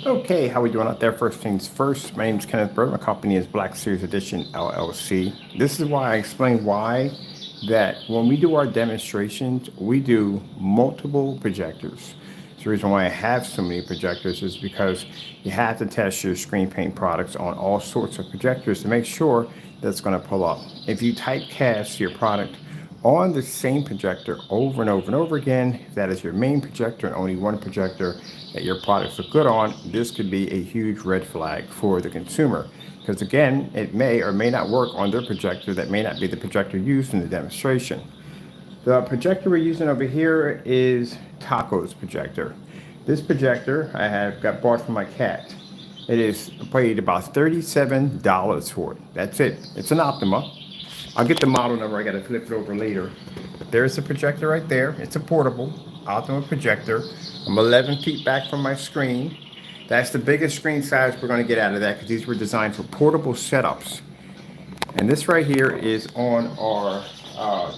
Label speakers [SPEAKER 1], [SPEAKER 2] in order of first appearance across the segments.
[SPEAKER 1] Okay, how we doing out there? First things first, my name is Kenneth Bird. My company is Black Series Edition LLC. This is why I explain why that when we do our demonstrations, we do multiple projectors. The reason why I have so many projectors is because you have to test your screen paint products on all sorts of projectors to make sure that it's going to pull up. If you typecast your product on the same projector over and over and over again, if that is your main projector and only one projector that your products look good on, this could be a huge red flag for the consumer. Because again, it may or may not work on their projector that may not be the projector used in the demonstration. The projector we're using over here is Taco's projector. This projector I have got bought from my cat. It is paid about $37 for it. That's it. It's an Optima. I'll get the model number. I got to flip it over later. But there's the projector right there. It's a portable Optima projector. I'm 11 feet back from my screen. That's the biggest screen size we're going to get out of that because these were designed for portable setups. And this right here is on our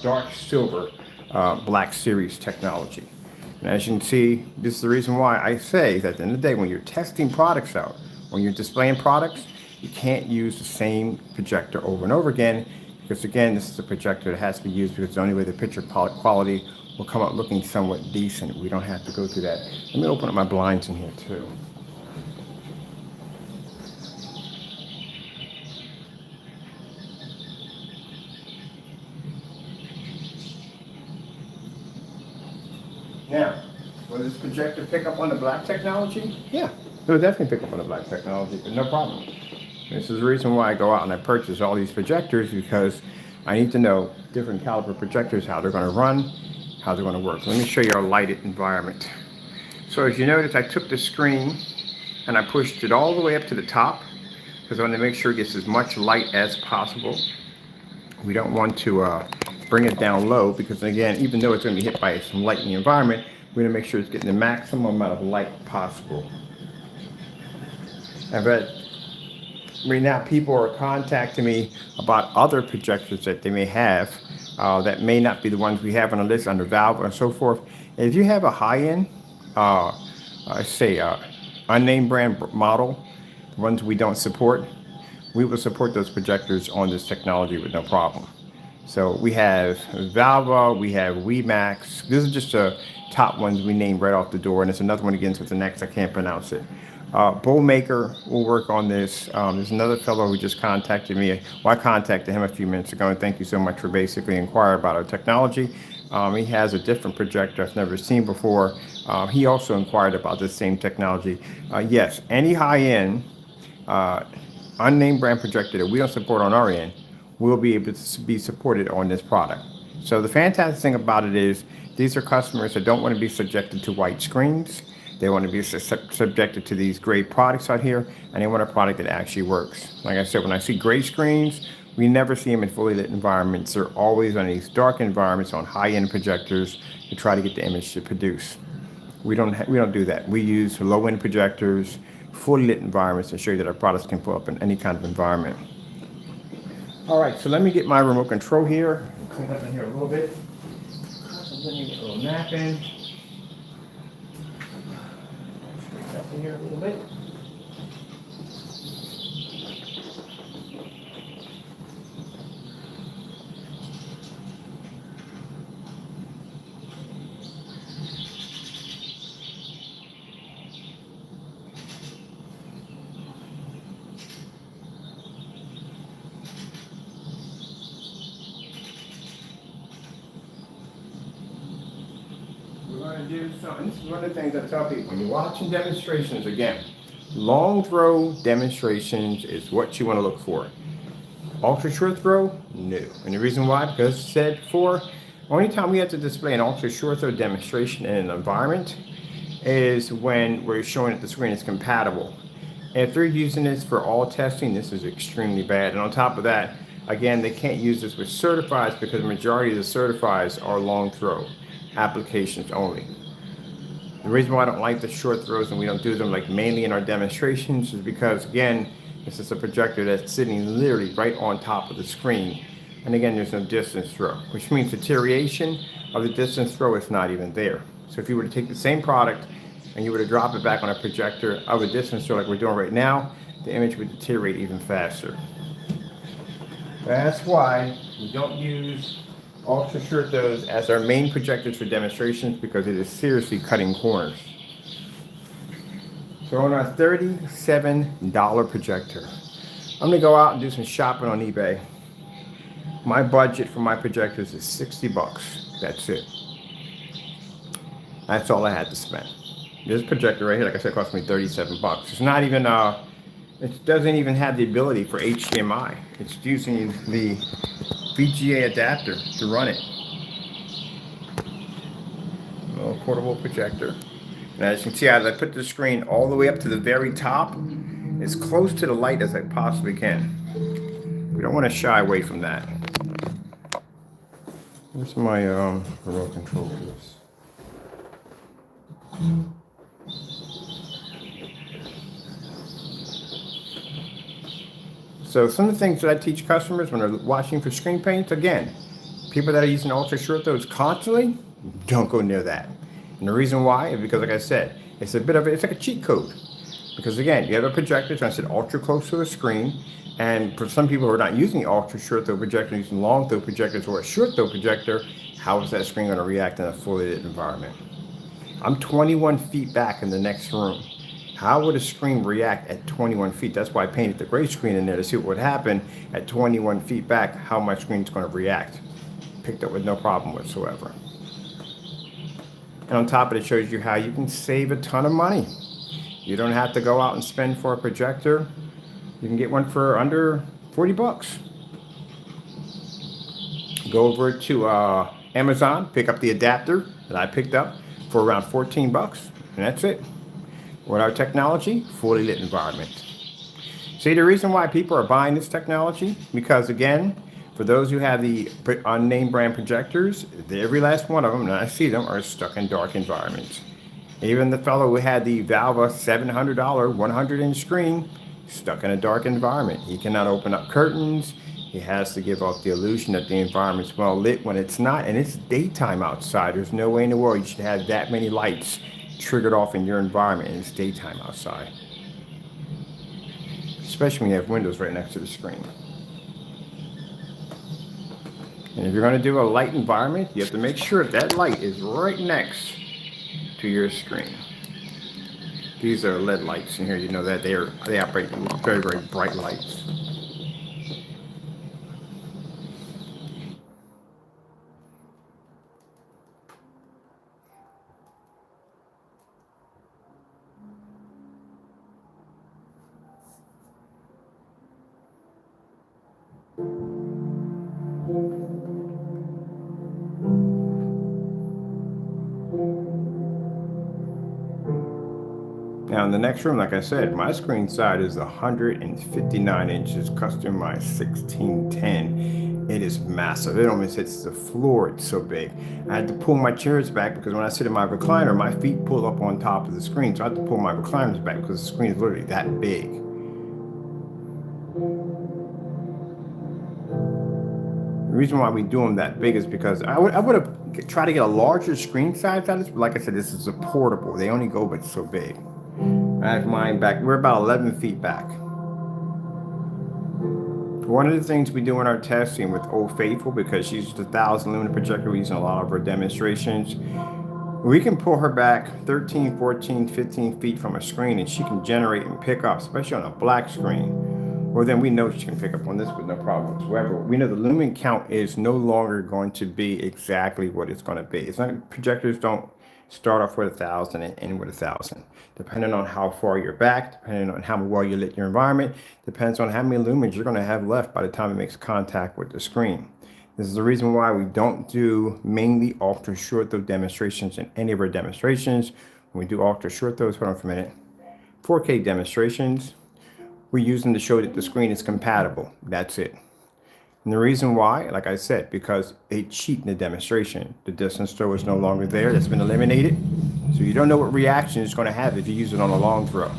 [SPEAKER 1] dark silver Black Series technology. And as you can see, this is the reason why I say that at the end of the day, when you're testing products out, when you're displaying products, you can't use the same projector over and over again, because again, this is a projector that has to be used because it's the only way the picture quality will come out looking somewhat decent. We don't have to go through that. Let me open up my blinds in here too. Now, will this projector pick up on the black technology? Yeah, it'll definitely pick up on the black technology, but no problem. This is the reason why I go out and I purchase all these projectors, because I need to know different caliber projectors, how they're going to run, how they're going to work. Let me show you our lighted environment. So as you notice, I took the screen and I pushed it all the way up to the top because I want to make sure it gets as much light as possible. We don't want to bring it down low because, again, even though it's going to be hit by some light in the environment, we're going to make sure it's getting the maximum amount of light possible. But right now, people are contacting me about other projectors that they may have that may not be the ones we have on the list under Valve and so forth. If you have a high-end, unnamed brand model, the ones we don't support, we will support those projectors on this technology with no problem. So we have Valva, we have WeMax. These are just the top ones we named right off the door, and there's another one again with the next, I can't pronounce it. Bullmaker will work on this. There's another fellow who just contacted me. Well, I contacted him a few minutes ago, and thank you so much for basically inquiring about our technology. He has a different projector I've never seen before. He also inquired about the same technology. Yes, any high-end, unnamed brand projector that we don't support on our end will be able to be supported on this product. So the fantastic thing about it is these are customers that don't want to be subjected to white screens. They want to be subjected to these great products out here, and they want a product that actually works. Like I said, when I see gray screens, we never see them in fully lit environments. They're always on these dark environments on high-end projectors to try to get the image to produce. We don't do that. We use low-end projectors, fully lit environments to show you that our products can pull up in any kind of environment. All right, so let me get my remote control here. Clean up in here a little bit. I'm going to get a little nap in. Straighten up in here a little bit. Do something. This is one of the things I tell people when you're watching demonstrations. Again, long throw demonstrations is what you want to look for. Ultra short throw, no. And the reason why, because said before, only time we have to display an ultra short throw demonstration in an environment is when we're showing that the screen is compatible. And if they're using this for all testing, this is extremely bad. And on top of that, again, they can't use this with certifieds because the majority of the certifieds are long throw applications only. The reason why I don't like the short throws and we don't do them like mainly in our demonstrations is because, again, this is a projector that's sitting literally right on top of the screen. And again, there's no distance throw, which means deterioration of the distance throw is not even there. So if you were to take the same product and you were to drop it back on a projector of a distance, so like we're doing right now, the image would deteriorate even faster. That's why we don't use ultra short those as our main projectors for demonstrations, because it is seriously cutting corners. So on our $37 projector, I'm gonna go out and do some shopping on eBay. My budget for my projectors is 60 bucks. That's it. That's all I had to spend. This projector right here, like I said, cost me 37 bucks. It's not even, it doesn't even have the ability for HDMI. It's using the VGA adapter to run it. A little portable projector. And as you can see, as I put the screen all the way up to the very top, as close to the light as I possibly can. We don't want to shy away from that. Here's my remote control for this. So some of the things that I teach customers when they're watching for screen paints, again, people that are using ultra short those constantly, don't go near that. And the reason why is because, like I said, it's a bit of it's like a cheat code. Because again, you have a projector, so I said ultra close to the screen, and for some people who are not using the ultra short throw projector, using long throw projectors or a short throw projector, how is that screen going to react in a fully lit environment? I'm 21 feet back in the next room. How would a screen react at 21 feet? That's why I painted the gray screen in there to see what would happen at 21 feet back, how my screen's going to react. Picked up with no problem whatsoever. And on top of it, shows you how you can save a ton of money. You don't have to go out and spend for a projector. You can get one for under 40 bucks. Go over to Amazon, pick up the adapter that I picked up for around 14 bucks, and that's it. With our technology, fully lit environment. See, the reason why people are buying this technology, because again, for those who have the unnamed brand projectors, every last one of them, and I see them, are stuck in dark environments. Even the fellow who had the Valva $700 100-inch screen, stuck in a dark environment. He cannot open up curtains. He has to give off the illusion that the environment's well lit when it's not, and it's daytime outside. There's no way in the world you should have that many lights triggered off in your environment, and it's daytime outside. Especially when you have windows right next to the screen. And if you're going to do a light environment, you have to make sure that light is right next to your screen. These are LED lights in here. You know that they operate very, very bright lights. Now in the next room, like I said, my screen side is 159 inches, customized 1610. It is massive. It almost hits the floor. It's so big. I had to pull my chairs back because when I sit in my recliner, my feet pull up on top of the screen. So I had to pull my recliners back because the screen is literally that big. The reason why we do them that big is because I would have tried to get a larger screen size out of this, but like I said, this is a portable. They only go but so big. I have mine back. We're about 11 feet back. One of the things we do in our testing with Old Faithful, because she's the 1,000 lumen projector we use in a lot of our demonstrations, we can pull her back 13, 14, 15 feet from a screen and she can generate and pick up, especially on a black screen. Well, then we know she can pick up on this with no problem whatsoever. We know the lumen count is no longer going to be exactly what it's going to be. It's not, projectors don't start off with 1,000 and end with 1,000. Depending on how far you're back, depending on how well you lit your environment, depends on how many lumens you're going to have left by the time it makes contact with the screen. This is the reason why we don't do mainly ultra short throw demonstrations in any of our demonstrations. When we do ultra short throws, hold on for a minute, 4K demonstrations, we use them to show that the screen is compatible. That's it. And the reason why, like I said, because they cheat in the demonstration. The distance throw is no longer there. That's been eliminated. So you don't know what reaction it's going to have if you use it on a long throw.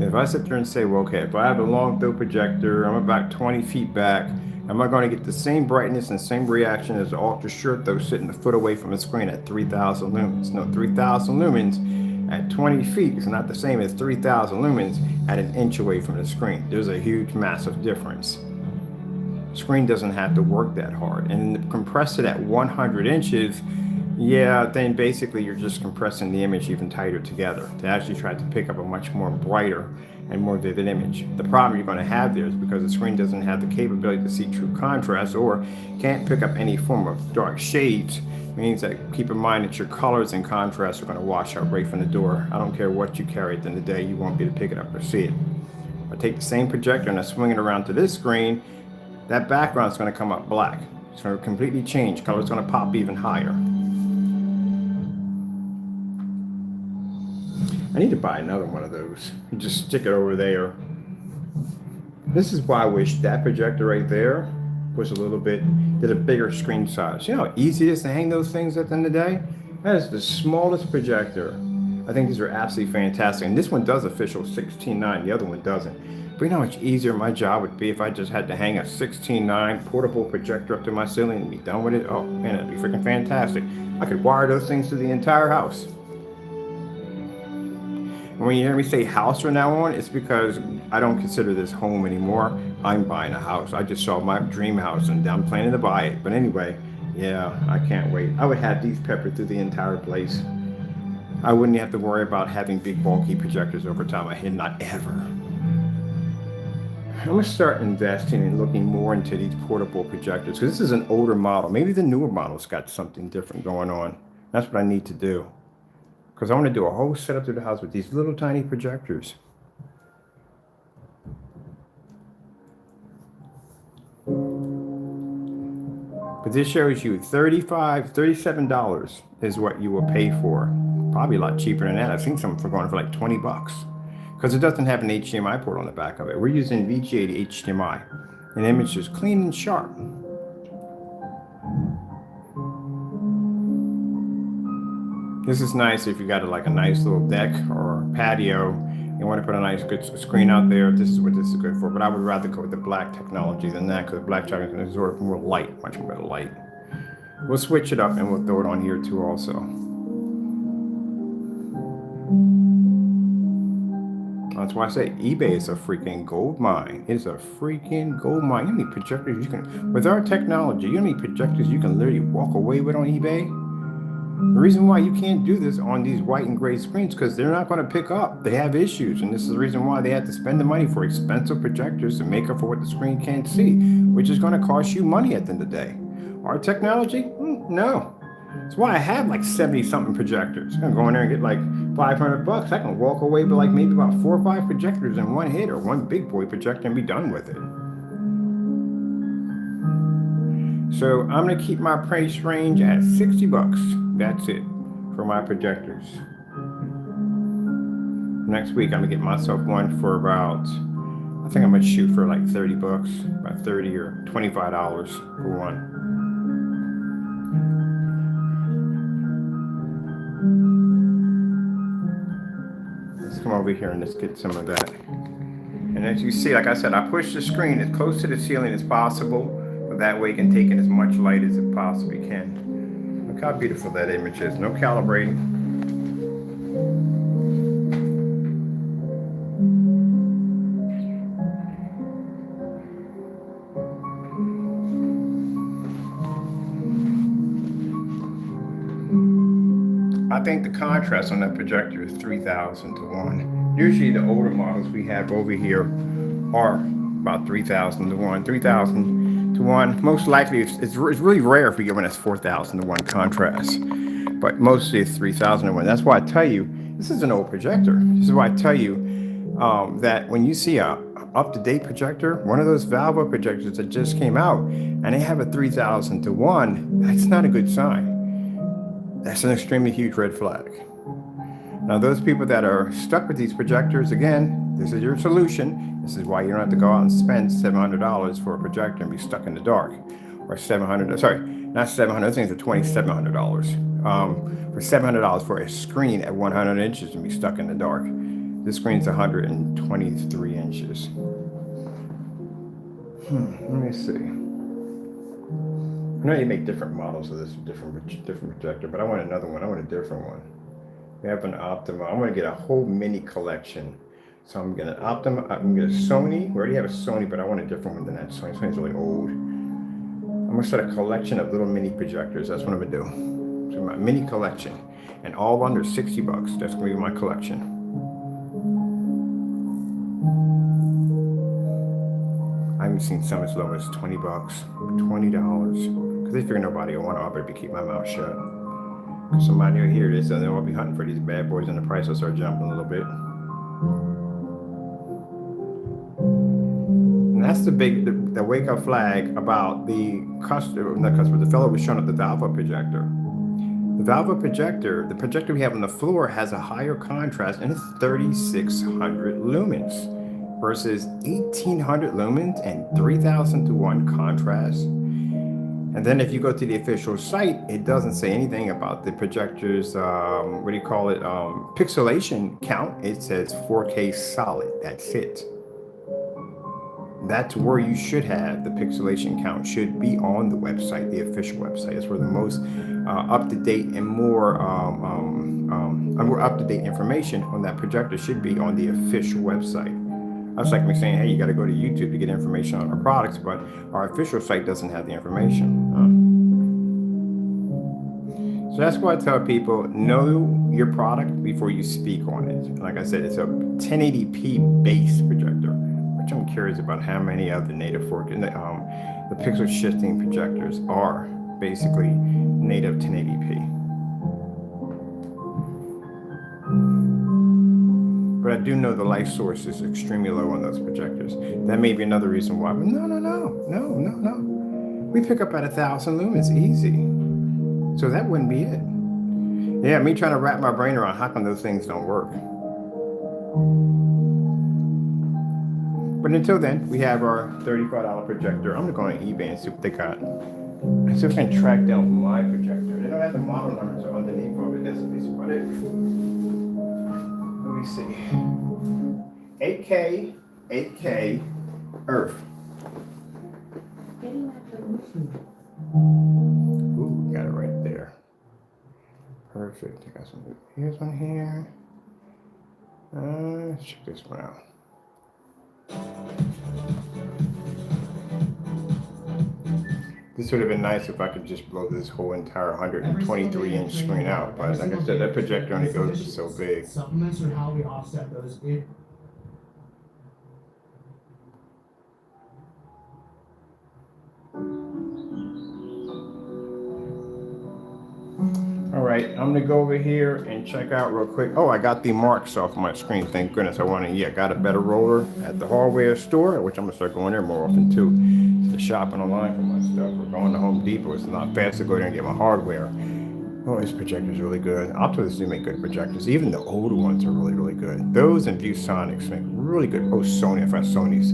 [SPEAKER 1] if I sit there and say, well, okay, if I have a long throw projector, I'm about 20 feet back, am I going to get the same brightness and same reaction as the ultra short throw sitting a foot away from the screen at 3,000 lumens? No, 3,000 lumens at 20 feet is not the same as 3,000 lumens at an inch away from the screen. There's a huge, massive difference. Screen doesn't have to work that hard. And compress it at 100 inches, yeah, then basically you're just compressing the image even tighter together to actually try to pick up a much more brighter and more vivid image. The problem you're going to have there is because the screen doesn't have the capability to see true contrast or can't pick up any form of dark shades, means that keep in mind that your colors and contrast are going to wash out right from the door. I don't care what you carry at the end of the day, you won't be able to pick it up or see it. I take the same projector and I swing it around to this screen, that background is going to come up black. It's going to completely change. Color's going to pop even higher. I need to buy another one of those. You just stick it over there. This is why I wish that projector right there was did a bigger screen size. You know how easy it is to hang those things at the end of the day? That is the smallest projector. I think these are absolutely fantastic. And this one does official 16:9, the other one doesn't. But you know how much easier my job would be if I just had to hang a 16:9 portable projector up to my ceiling and be done with it? Oh man, it'd be freaking fantastic. I could wire those things to the entire house. When you hear me say house from now on, it's because I don't consider this home anymore. I'm buying a house. I just saw my dream house and I'm planning to buy it. But anyway, yeah, I can't wait. I would have these peppered through the entire place. I wouldn't have to worry about having big bulky projectors over top of my head, not ever. I'm gonna start investing and looking more into these portable projectors because this is an older model. Maybe the newer model's got something different going on. That's what I need to do. Because I want to do a whole setup through the house with these little tiny projectors. But this shows you $37 is what you will pay for. Probably a lot cheaper than that. I've seen some for going for like 20 bucks. Because it doesn't have an HDMI port on the back of it. We're using VGA to HDMI. And the image is clean and sharp. This is nice if you got like a nice little deck or patio. You want to put a nice good screen out there. This is what this is good for. But I would rather go with the black technology than that because the black technology can absorb more light, much more light. We'll switch it up and we'll throw it on here too also. That's why I say eBay is a freaking gold mine. It's a freaking gold mine. You know how many projectors you can, with our technology, you know how many projectors you can literally walk away with on eBay? The reason why you can't do this on these white and gray screens because they're not going to pick up. They have issues, and this is the reason why they have to spend the money for expensive projectors to make up for what the screen can't see, which is going to cost you money at the end of the day. Our technology? No. That's why I have like 70-something projectors. I'm going to go in there and get like 500 bucks. I can walk away with like maybe about 4 or 5 projectors in one hit or one big boy projector and be done with it. So I'm going to keep my price range at 60 bucks. That's it for my projectors. Next week, I'm going to get myself one for about, I think I'm going to shoot for like 30 bucks, about 30 or $25 for one. Let's come over here and let's get some of that. And as you see, like I said, I push the screen as close to the ceiling as possible. That way it can take in as much light as it possibly can. Look how beautiful that image is. No calibrating. I think the contrast on that projector is 3,000 to 1. Usually the older models we have over here are about 3,000 to 1. 3,000 to 1. Most likely, it's really rare if we get one that's 4,000 to 1 contrast, but mostly it's 3,000 to 1. That's why I tell you this is an old projector. This is why I tell you that when you see a up-to-date projector, one of those Valvo projectors that just came out, and they have a 3,000 to 1, that's not a good sign. That's an extremely huge red flag. Now, those people that are stuck with these projectors, again, this is your solution. This is why you don't have to go out and spend $700 for a projector and be stuck in the dark. Or $700, sorry, not $700, those things are $2,700. For $700 for a screen at 100 inches and be stuck in the dark. This screen's 123 inches. Let me see. I know you make different models of this different projector, but I want another one. I want a different one. We have an Optima. I'm going to get a whole mini collection. So I'm going to Optima. I'm going to get a Sony. We already have a Sony, but I want a different one than that. Sony's really old. I'm going to start a collection of little mini projectors. That's what I'm going to do. So my mini collection, and all under 60 bucks. That's going to be my collection. I've seen some as low as 20 bucks, $20. Because they figure nobody will want to, I better keep my mouth shut. Because somebody will hear this and they'll all be hunting for these bad boys and the price will start jumping a little bit. And that's the wake up flag about the fellow was showing up the Valva projector. The Valva projector, the projector we have on the floor has a higher contrast and it's 3,600 lumens. Versus 1,800 lumens and 3,000 to 1 contrast. And then if you go to the official site, it doesn't say anything about the projector's, pixelation count. It says 4K solid, that's it. That's where you should have the pixelation count, should be on the website, the official website. It's where the most up-to-date and more up-to-date information on that projector should be on the official website. That's like me saying, hey, you got to go to YouTube to get information on our products, but our official site doesn't have the information. So that's why I tell people, know your product before you speak on it. Like I said, it's a 1080p base projector, which I'm curious about how many of the native 4K, the pixel shifting projectors are basically native 1080p. But I do know the light source is extremely low on those projectors. That may be another reason why. But no. We pick up at 1,000 lumens easy. So that wouldn't be it. Yeah, me trying to wrap my brain around how come those things don't work. But until then, we have our $35 projector. I'm going to go on eBay and see what they got. And see if I can track down my projector. They don't have the model numbers underneath of it. That's about it. Let me see. 8K, Earth. Ooh, got it right there. Perfect. I got some videos on here. Let's check this one out. This would have been nice if I could just blow this whole entire 123-inch screen out, but like I said, that projector only goes so big.
[SPEAKER 2] Supplements or how we offset those.
[SPEAKER 1] All right, I'm gonna go over here and check out real quick. Oh, I got the marks off my screen. Thank goodness. I got a better roller at the hardware store, which I'm gonna start going there more often too. Instead of shopping online for my stuff or going to Home Depot, it's not fast to go there and get my hardware. Oh, this projector is really good. Optimus do make good projectors. Even the older ones are really, really good. Those and ViewSonics make really good. Oh, Sony, I've got Sony's.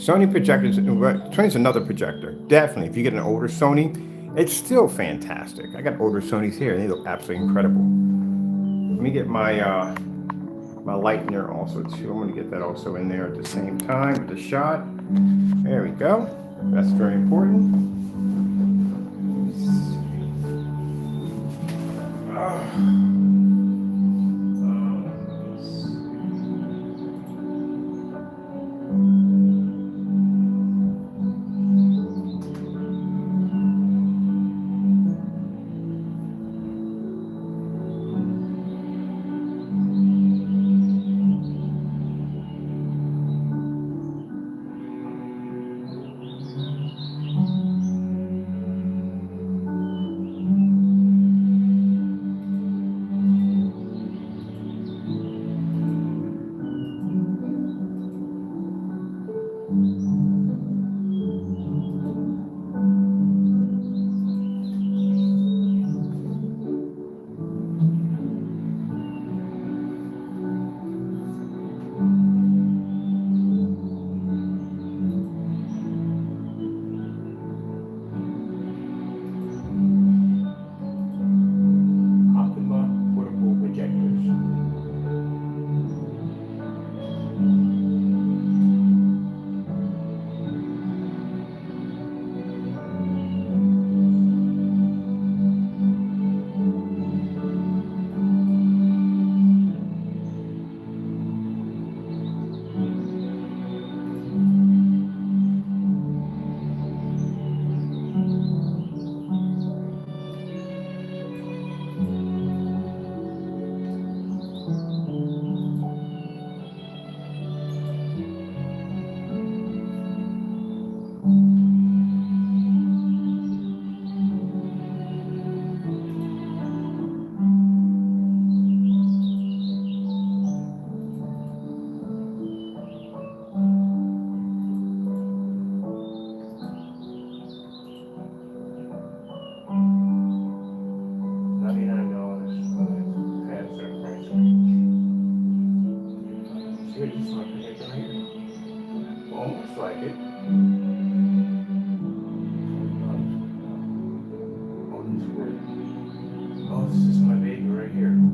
[SPEAKER 1] Sony projectors, Sony's another projector. Definitely, if you get an older Sony, it's still fantastic. I got older Sonys here, and they look absolutely incredible. Let me get my my light in there also too. I'm gonna get that also in there at the same time with the shot. There we go. That's very important.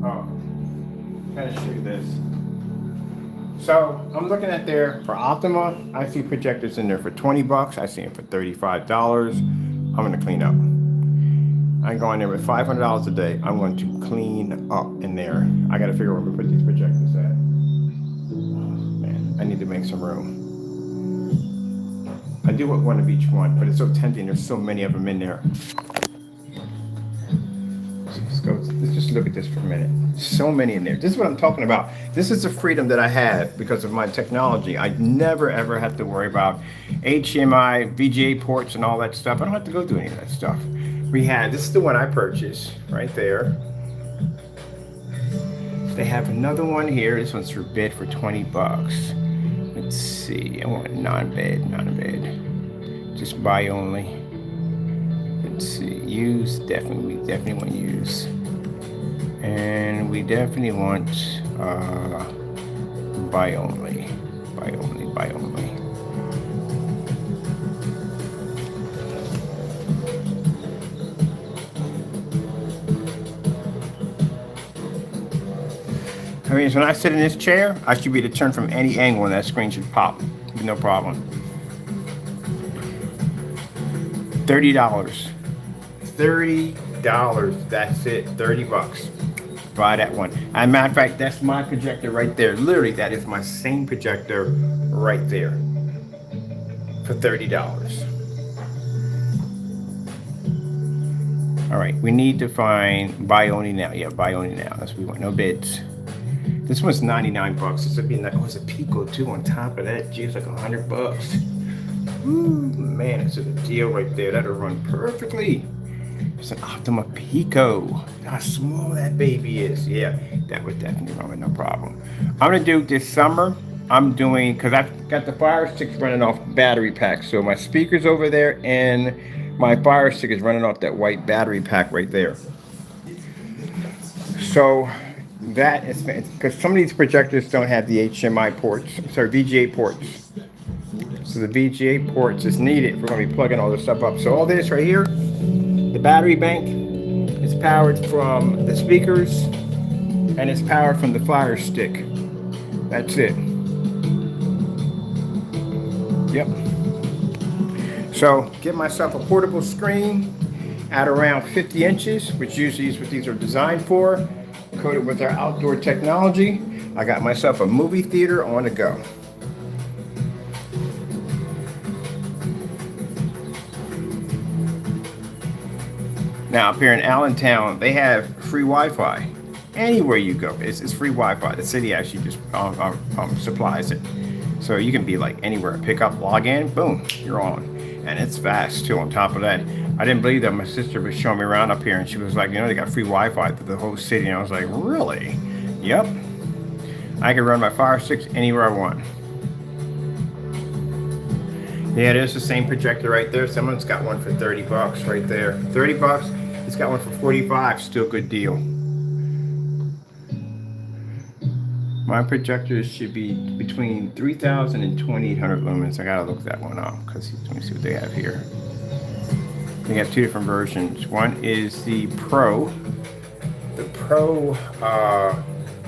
[SPEAKER 1] Oh, gotta show you this. So I'm looking at there for Optima. I see projectors in there for 20 bucks. I see them for $35. I'm gonna clean up. I go in there with $500 a day. I'm going to clean up in there. I gotta figure out where to put these projectors at. Oh, man, I need to make some room. I do want one of each one, but it's so tempting. There's so many of them in there. Let's just look at this for a minute. So many in there. This is what I'm talking about. This is the freedom that I have because of my technology. I never ever have to worry about HDMI, VGA ports, and all that stuff. I don't have to go through any of that stuff. This is the one I purchased right there. They have another one here. This one's for bid for 20 bucks. Let's see. I want non-bid, just buy only. Let's see. Use, definitely, we definitely want use. And we definitely want buy only. I mean, when I sit in this chair, I should be able to turn from any angle and that screen should pop with no problem. $30. $30. That's it. 30 bucks. Buy that one. As a matter of fact, that's my projector right there. Literally, that is my same projector right there for $30. All right, we need to find buy only now. Yeah, buy only now. That's what we want. No bids. This one's 99 bucks. This would be like, oh, it's a Pico too on top of that. Gee, it's like 100 bucks. Ooh, man, it's a deal right there. That'll run perfectly. It's an Optima Pico. How small that baby is. Yeah, that would definitely run with no problem. I'm gonna do this summer. I'm doing, because I've got the Fire Sticks running off battery pack. So my speaker's over there and my Fire Stick is running off that white battery pack right there. So that is, because some of these projectors don't have the HDMI ports, sorry, VGA ports. So the VGA ports is needed. We're going to be plugging all this stuff up. So all this right here, the battery bank is powered from the speakers and it's powered from the Fire Stick. That's it. Yep. So get myself a portable screen at around 50 inches, which usually is what these are designed for. Coated with our outdoor technology. I got myself a movie theater on the go. Now up here in Allentown, they have free Wi-Fi. Anywhere you go, it's free Wi-Fi. The city actually just supplies it. So you can be like anywhere, pick up, log in, boom, you're on. And it's fast too on top of that. I didn't believe that. My sister was showing me around up here and she was like, you know, they got free Wi-Fi through the whole city. And I was like, really? Yep. I can run my Fire Sticks anywhere I want. Yeah, there's the same projector right there. Someone's got one for 30 bucks right there. 30 bucks. It's got one for 45. Still a good deal. My projectors should be between 3,000 and 2,800 lumens. I gotta look that one up because let me see what they have here. They have two different versions. One is the Pro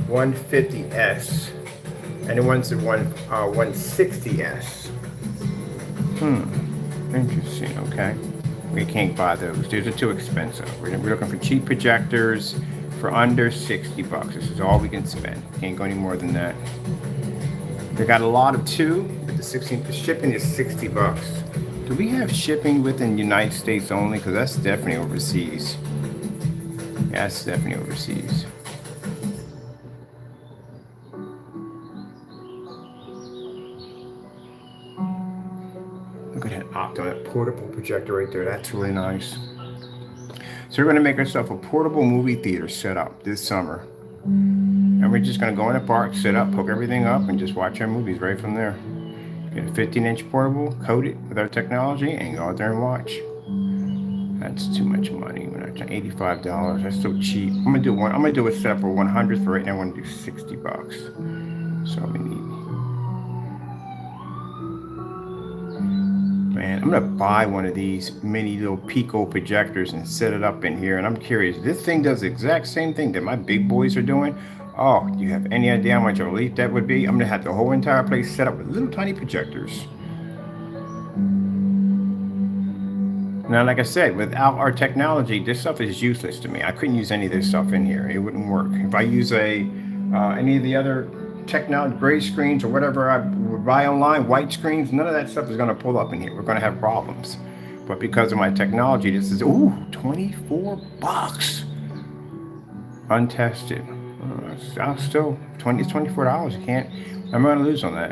[SPEAKER 1] 150S, and the one's the 160S. Interesting. Okay, we can't buy those. Those are too expensive. We're looking for cheap projectors for under 60 bucks. This is all we can spend. Can't go any more than that. They got a lot of two, but the shipping is 60 bucks. Do we have shipping within the United States only? Because that's definitely overseas. Yeah, that's definitely overseas. Look at that Optoma, that portable projector right there. That's really nice. So we're going to make ourselves a portable movie theater set up this summer. And we're just going to go in the park, set up, hook everything up, and just watch our movies right from there. Get a 15-inch portable, coat it with our technology, and go out there and watch. That's too much money. We're not $85. That's so cheap. I'm gonna do one. I'm gonna do a set for 100 for right now. I want to do 60 bucks. So we need. Man, I'm gonna buy one of these mini little Pico projectors and set it up in here. And I'm curious, this thing does the exact same thing that my big boys are doing. Oh, do you have any idea how much a relief that would be? I'm gonna have the whole entire place set up with little tiny projectors. Now, like I said, without our technology, this stuff is useless to me. I couldn't use any of this stuff in here. It wouldn't work. If I use any of the other technology, gray screens or whatever I would buy online, white screens, none of that stuff is going to pull up in here. We're going to have problems. But because of my technology, this is, ooh, 24 bucks. Untested. I'll still, it's $24. You can't, I'm going to lose on that.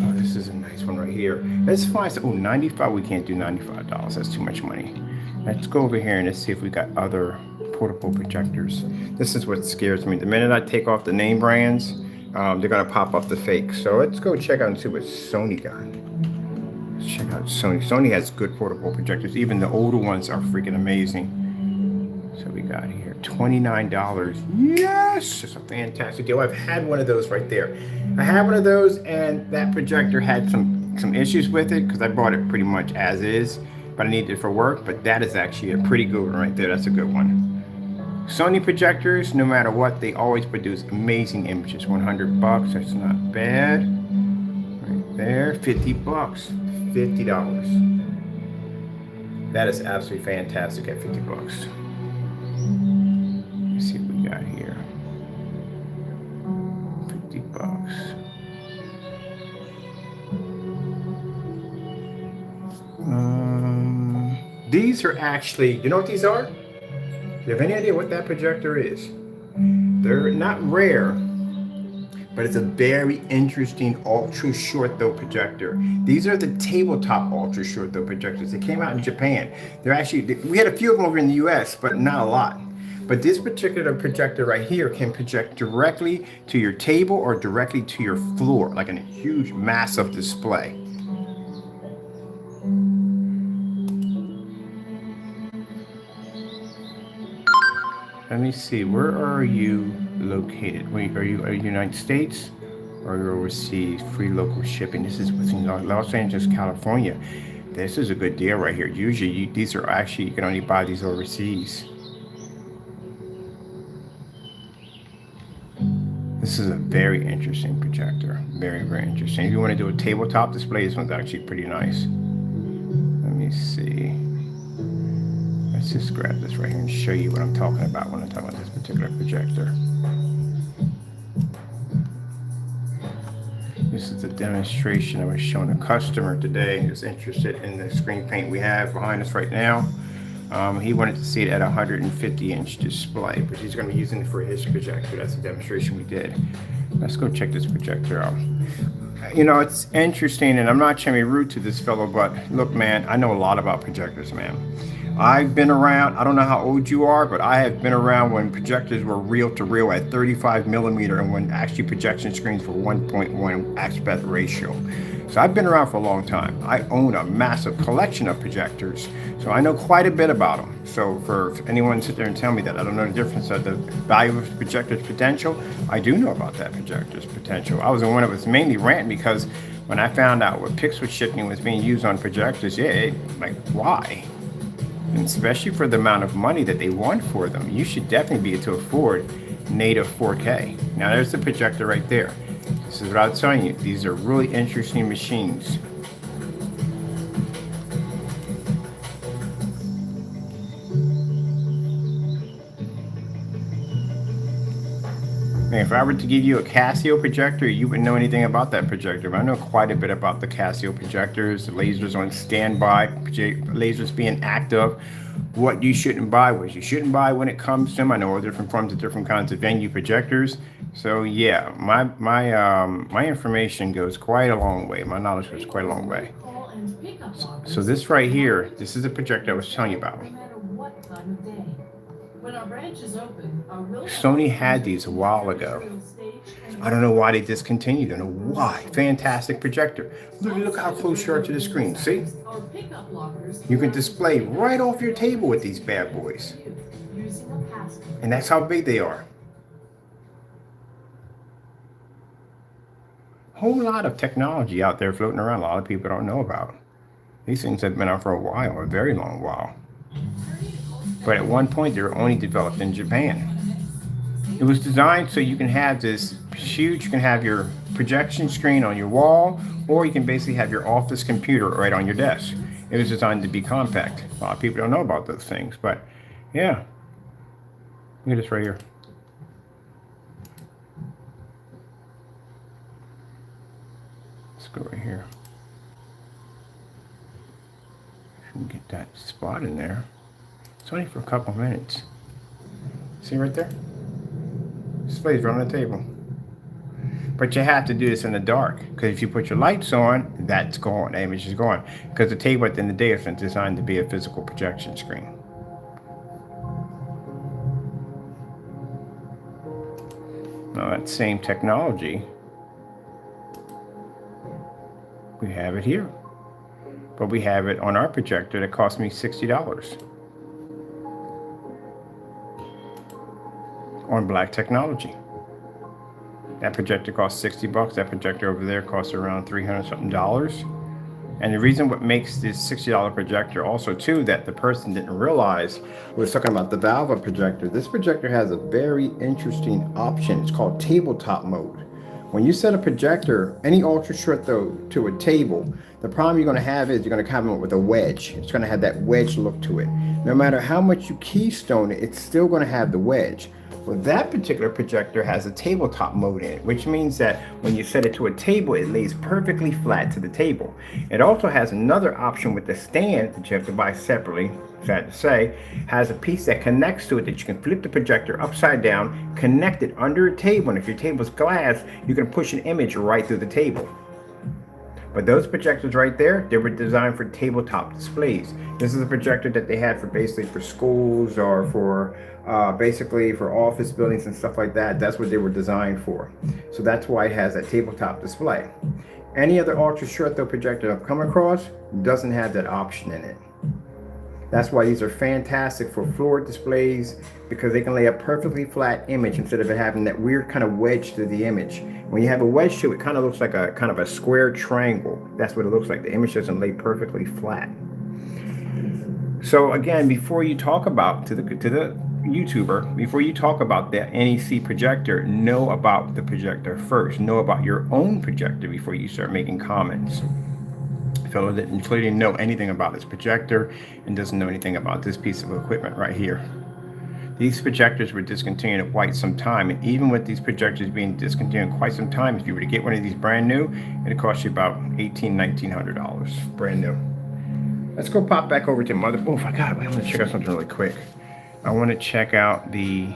[SPEAKER 1] Oh, this is a nice one right here. Let's find some, oh, 95, we can't do $95. That's too much money. Let's go over here and let's see if we got other portable projectors. This is what scares me. The minute I take off the name brands, they're gonna pop up the fake. So let's go check out and see what Sony got. Let's check out Sony. Sony has good portable projectors. Even the older ones are freaking amazing. So we got here $29. Yes, it's a fantastic deal. I've had one of those right there. I had one of those, and that projector had some issues with it because I bought it pretty much as is, but I needed it for work. But that is actually a pretty good one right there. That's a good one. Sony projectors, no matter what, they always produce amazing images. 100 bucks, that's not bad. Right there, 50 bucks, $50. That is absolutely fantastic at 50 bucks. Let's see what we got here. 50 bucks. These are actually, you know what these are? Do you have any idea what that projector is? They're not rare, but it's a very interesting ultra short throw projector. These are the tabletop ultra short throw projectors. They came out in Japan. They're actually, we had a few of them over in the US, but not a lot. But this particular projector right here can project directly to your table or directly to your floor, like a huge, massive display. Let me see, where are you located? Wait, are you United States or you're overseas? Free local shipping. This is within Los Angeles, California. This is a good deal right here. Usually these are actually, you can only buy these overseas. This is a very interesting projector. Very, very interesting. If you want to do a tabletop display, this one's actually pretty nice. Let me see. Let's just grab this right here and show you what I'm talking about when I'm talking about this particular projector. This is the demonstration I was showing a customer today who's interested in the screen paint we have behind us right now. He wanted to see it at a 150-inch display, but he's going to be using it for his projector. That's the demonstration we did. Let's go check this projector out. You know, it's interesting, and I'm not trying to be rude to this fellow, but look, man, I know a lot about projectors, man. I've been around, I don't know how old you are, but I have been around when projectors were reel to reel at 35 millimeter and when actually projection screens were 1.1 aspect ratio. So I've been around for a long time. I own a massive collection of projectors, so I know quite a bit about them. So for anyone to sit there and tell me that I don't know the difference of the value of projector's potential, I do know about that projector's potential. I was the one that was mainly ranting because when I found out what pixel shifting was being used on projectors, like why? And especially for the amount of money that they want for them, you should definitely be able to afford native 4K. Now there's the projector right there. This is what I was telling you. These are really interesting machines. And if I were to give you a Casio projector, you wouldn't know anything about that projector. But I know quite a bit about the Casio projectors, the lasers on standby, lasers being active, what you shouldn't buy, what you shouldn't buy when it comes to them. I know all different forms of different kinds of venue projectors. So yeah, my information goes quite a long way. My knowledge goes quite a long way. So this right here, this is the projector I was telling you about. Sony had these a while ago. I don't know why they discontinued. I don't know why. Fantastic projector. Look how close you are to the screen. See? You can display right off your table with these bad boys. And that's how big they are. whole lot of technology out there floating around. A lot of people don't know about. These things have been out for a while, a very long while. But at one point, they were only developed in Japan. It was designed so you can have this huge, you can have your projection screen on your wall, or you can basically have your office computer right on your desk. It was designed to be compact. A lot of people don't know about those things, but yeah. Look at this right here. Let's go right here. Get that spot in there. It's only for a couple minutes. See right there? Display's right on the table. But you have to do this in the dark, because if you put your lights on, that's gone. The image is gone. Because the table at the end of the day is designed to be a physical projection screen. Now that same technology, we have it here. But we have it on our projector that cost me $60 on Black Technology. That projector costs $60. That projector over there costs around $300 something. And the reason what makes this $60 projector also too that the person didn't realize was talking about the Valve projector. This projector has a very interesting option. It's called tabletop mode. When you set a projector, any ultra short though, to a table, the problem you're going to have is you're going to come up with a wedge. It's going to have that wedge look to it. No matter how much you keystone it, it's still going to have the wedge. Well, that particular projector has a tabletop mode in it, which means that when you set it to a table, it lays perfectly flat to the table. It also has another option with the stand that you have to buy separately, sad to say, has a piece that connects to it that you can flip the projector upside down, connect it under a table, and if your table's glass, you can push an image right through the table. But those projectors right there, they were designed for tabletop displays. This is a projector that they had for basically for schools or for basically for office buildings and stuff like that. That's what they were designed for. So that's why it has that tabletop display. Any other ultra short throw projector I've come across doesn't have that option in it. That's why these are fantastic for floor displays, because they can lay a perfectly flat image instead of it having that weird kind of wedge to the image. When you have a wedge to it, it kind of looks like a kind of a square triangle. That's what it looks like. The image doesn't lay perfectly flat. So again, before you talk about to the YouTuber, before you talk about the NEC projector, know about the projector first. Know about your own projector before you start making comments. Fellow that didn't know anything about this projector and doesn't know anything about this piece of equipment right here. These projectors were discontinued quite some time, and even with these projectors being discontinued quite some time, if you were to get one of these brand new, it'd cost you about $1,800-$1,900 brand new. Let's go pop back over to mother. Oh my God, I want to check out something really quick. I want to check out because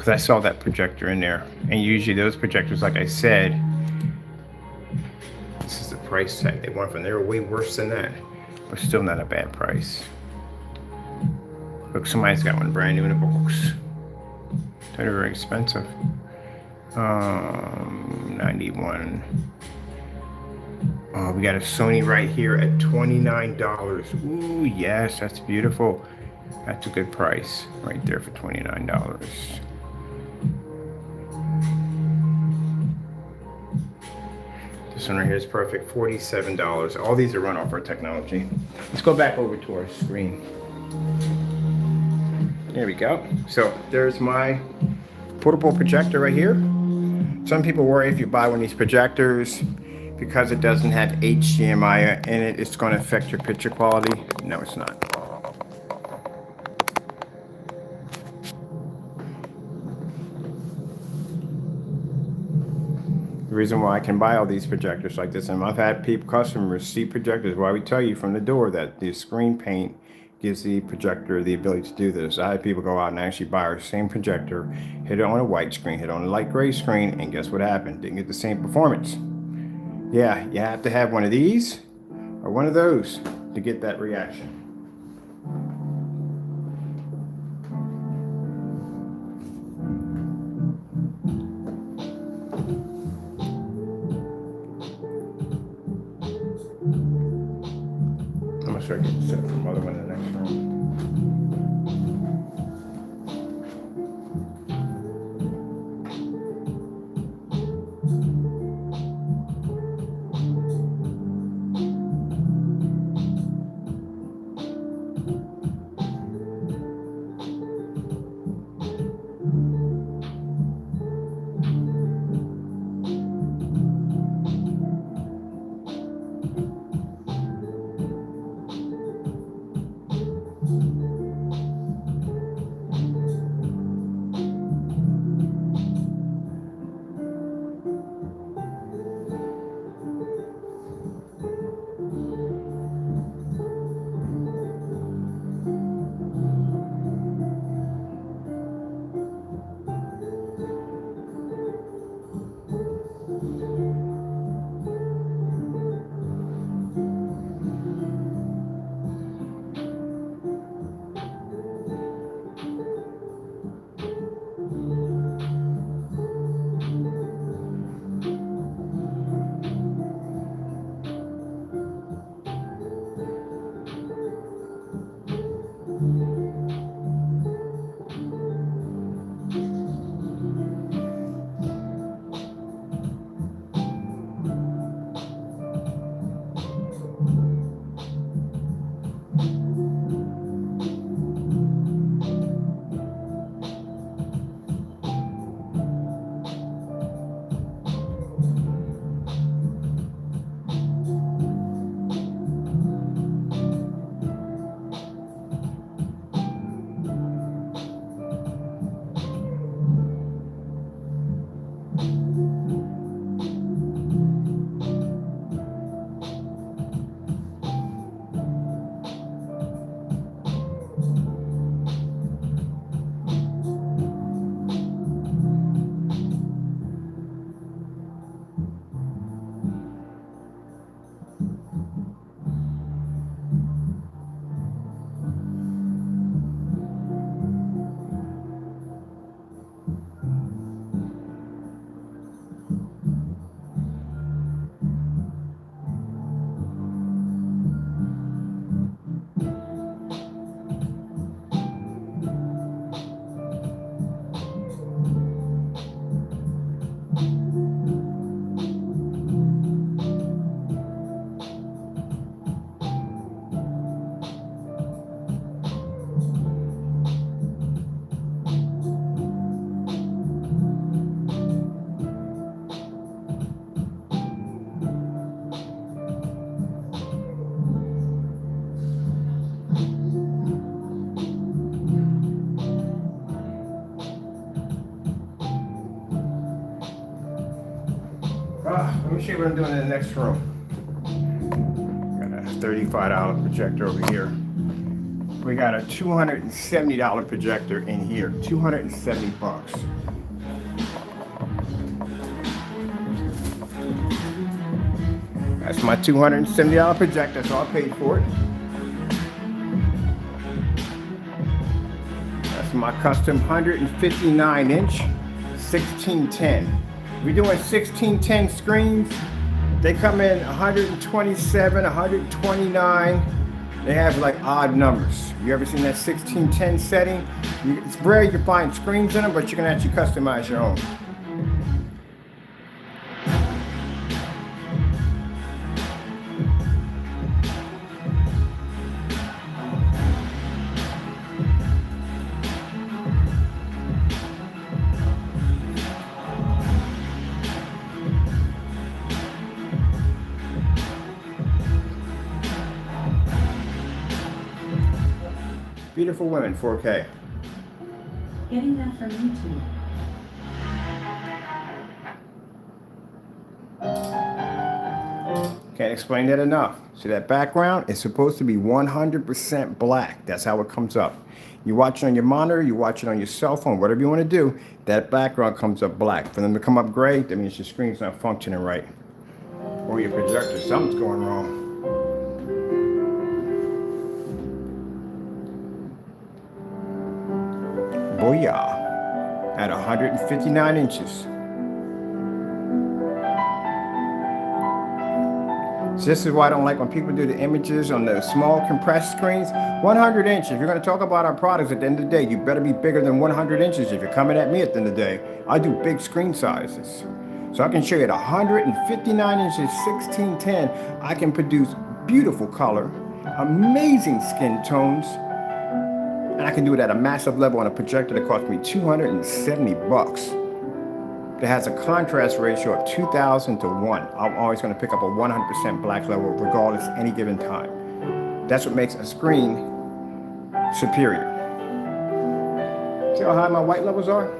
[SPEAKER 1] I saw that projector in there, and usually those projectors, like I said, this is the price tag they want from there. Way worse than that, but still not a bad price. Look, somebody's got one brand new in a box. They're very expensive. 91. Oh, we got a Sony right here at $29. Ooh, yes, that's beautiful. That's a good price right there for $29. This one right here is perfect, $47. All these are run off our technology. Let's go back over to our screen. There we go. So there's my portable projector right here. Some people worry if you buy one of these projectors, because it doesn't have HDMI in it, it's going to affect your picture quality. No, it's not. The reason why I can buy all these projectors like this, and I've had customers see projectors, why we tell you from the door that the screen paint gives the projector the ability to do this. I had people go out and actually buy our same projector, hit it on a white screen, hit it on a light gray screen, and guess what happened? Didn't get the same performance. Yeah, you have to have one of these or one of those to get that reaction. I'm gonna start getting set for mother one in the next room. me show you what I'm doing in the next room. Got a $35 projector over here. We got a $270 projector in here. 270 bucks. That's my $270 projector, so I paid for it. That's my custom 159-inch 1610. We're doing 1610 screens. They come in 127, 129. They have like odd numbers. You ever seen that 1610 setting? It's rare you can find screens in them, but you can actually customize your own. Beautiful Women, 4K.
[SPEAKER 3] Getting that from YouTube.
[SPEAKER 1] Can't explain that enough. See that background? It's supposed to be 100% black. That's how it comes up. You watch it on your monitor, you watch it on your cell phone, whatever you want to do, that background comes up black. For them to come up gray, that means your screen's not functioning right. Or your projector, something's going wrong. Booyah, at 159 inches. So this is why I don't like when people do the images on the small compressed screens. 100 inches. If you're going to talk about our products at the end of the day, you better be bigger than 100 inches if you're coming at me at the end of the day. I do big screen sizes. So I can show you at 159 inches, 1610, I can produce beautiful color, amazing skin tones, and I can do it at a massive level on a projector that cost me 270 bucks. That has a contrast ratio of 2,000 to 1. I'm always going to pick up a 100% black level regardless any given time. That's what makes a screen superior. See how high my white levels are?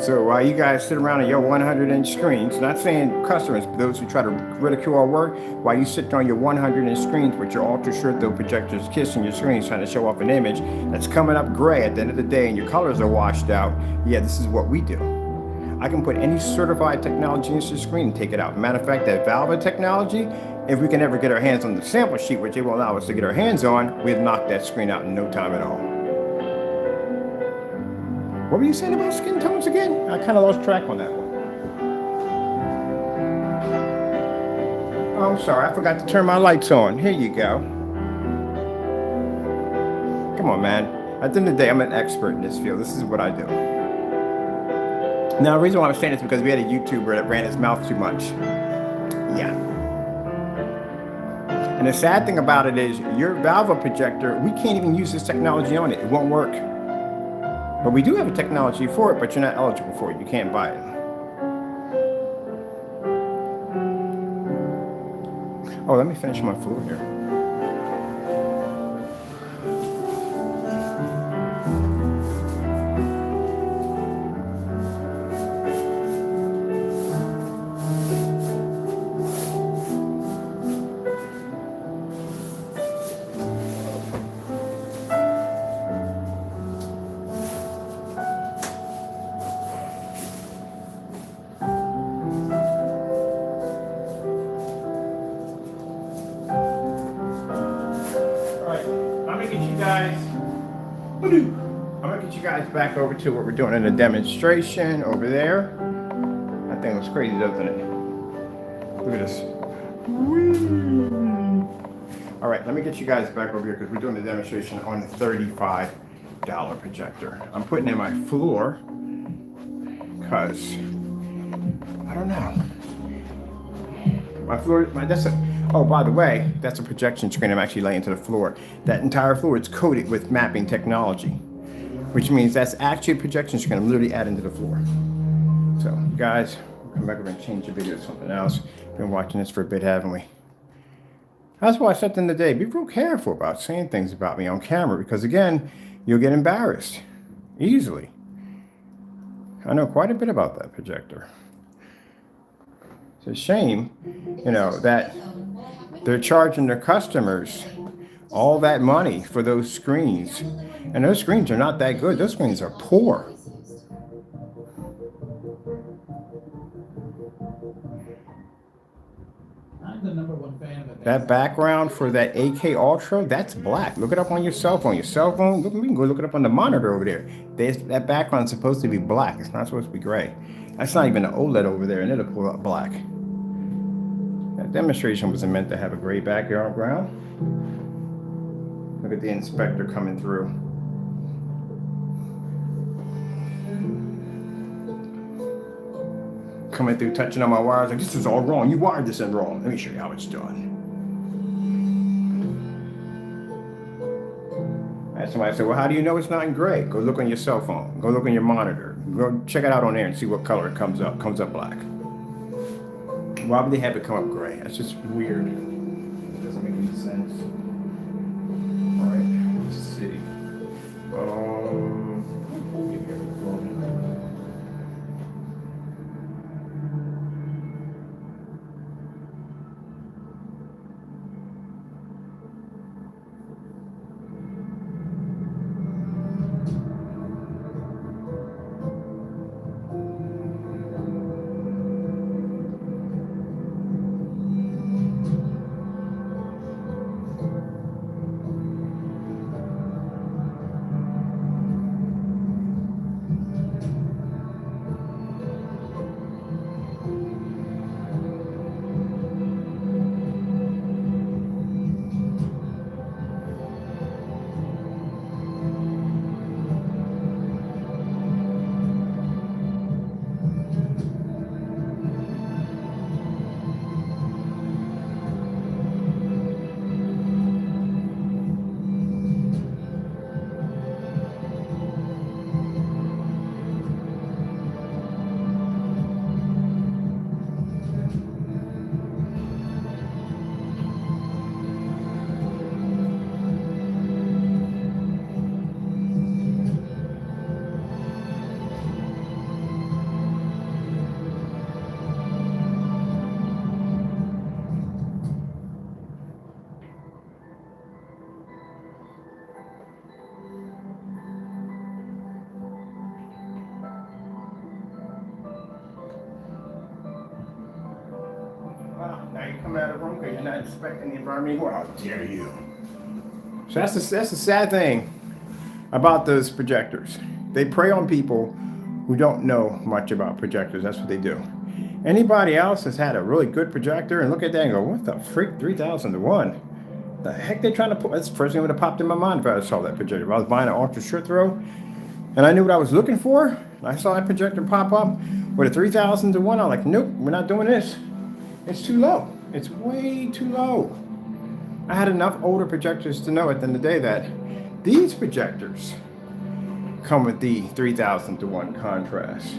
[SPEAKER 1] So while you guys sit around on your 100-inch screens, not saying customers, but those who try to ridicule our work, while you sit on your 100-inch screens with your ultra short though projectors kissing your screens trying to show off an image that's coming up gray at the end of the day and your colors are washed out, yeah, this is what we do. I can put any certified technology into your screen and take it out. Matter of fact, that Valve technology, if we can ever get our hands on the sample sheet, which they will allow us to get our hands on, we'll knock that screen out in no time at all. What were you saying about skin tones again? I kind of lost track on that one. Oh, I'm sorry. I forgot to turn my lights on. Here you go. Come on, man. At the end of the day, I'm an expert in this field. This is what I do. Now, the reason why I'm saying this is because we had a YouTuber that ran his mouth too much. Yeah. And the sad thing about it is your Valve projector, we can't even use this technology on it. It won't work. But we do have a technology for it, but you're not eligible for it. You can't buy it. Oh, let me finish my food here. I'm gonna get you guys back over to what we're doing in the demonstration over there. That thing looks crazy, doesn't it? Look at this. All right, let me get you guys back over here because we're doing the demonstration on the $35 projector. I'm putting in my floor because I don't know. My floor, oh, by the way, that's a projection screen I'm actually laying to the floor. That entire floor is coated with mapping technology, which means that's actually a projection screen I'm literally adding to the floor. So, you guys, come back over and change the video to something else. Been watching this for a bit, haven't we? That's why I said in the day, be real careful about saying things about me on camera, because again, you'll get embarrassed easily. I know quite a bit about that projector. It's a shame, that they're charging their customers all that money for those screens. And those screens are not that good. Those screens are poor.
[SPEAKER 2] I'm the number one fan of it.
[SPEAKER 1] That background for that 8K Ultra, that's black. Look it up on your cell phone. Your cell phone, we can go look it up on the monitor over there. That background's supposed to be black. It's not supposed to be gray. That's not even an OLED over there, and it'll pull up black. That demonstration wasn't meant to have a gray background. Look at the inspector coming through. Coming through, touching on my wires, like, this is all wrong. You wired this in wrong. Let me show you how it's done. And somebody said, well, how do you know it's not in gray? Go look on your cell phone. Go look on your monitor. Go check it out on there and see what color it comes up. Comes up black. Why would they have it come up gray? That's just weird. It doesn't make any sense. All right, let's see. Now you come out of the room because you're not inspecting the environment anymore. How dare you? So that's the sad thing about those projectors. They prey on people who don't know much about projectors. That's what they do. Anybody else has had a really good projector and look at that and go, what the freak, 3,000 to 1? The heck they trying to put? That's the first thing that would have popped in my mind if I saw that projector. If I was buying an ultra short throw and I knew what I was looking for, and I saw that projector pop up with a 3,000 to 1, I'm like, nope, we're not doing this. It's too low. It's way too low. I had enough older projectors to know at the end of the day that these projectors come with the 3,000 to 1 contrast.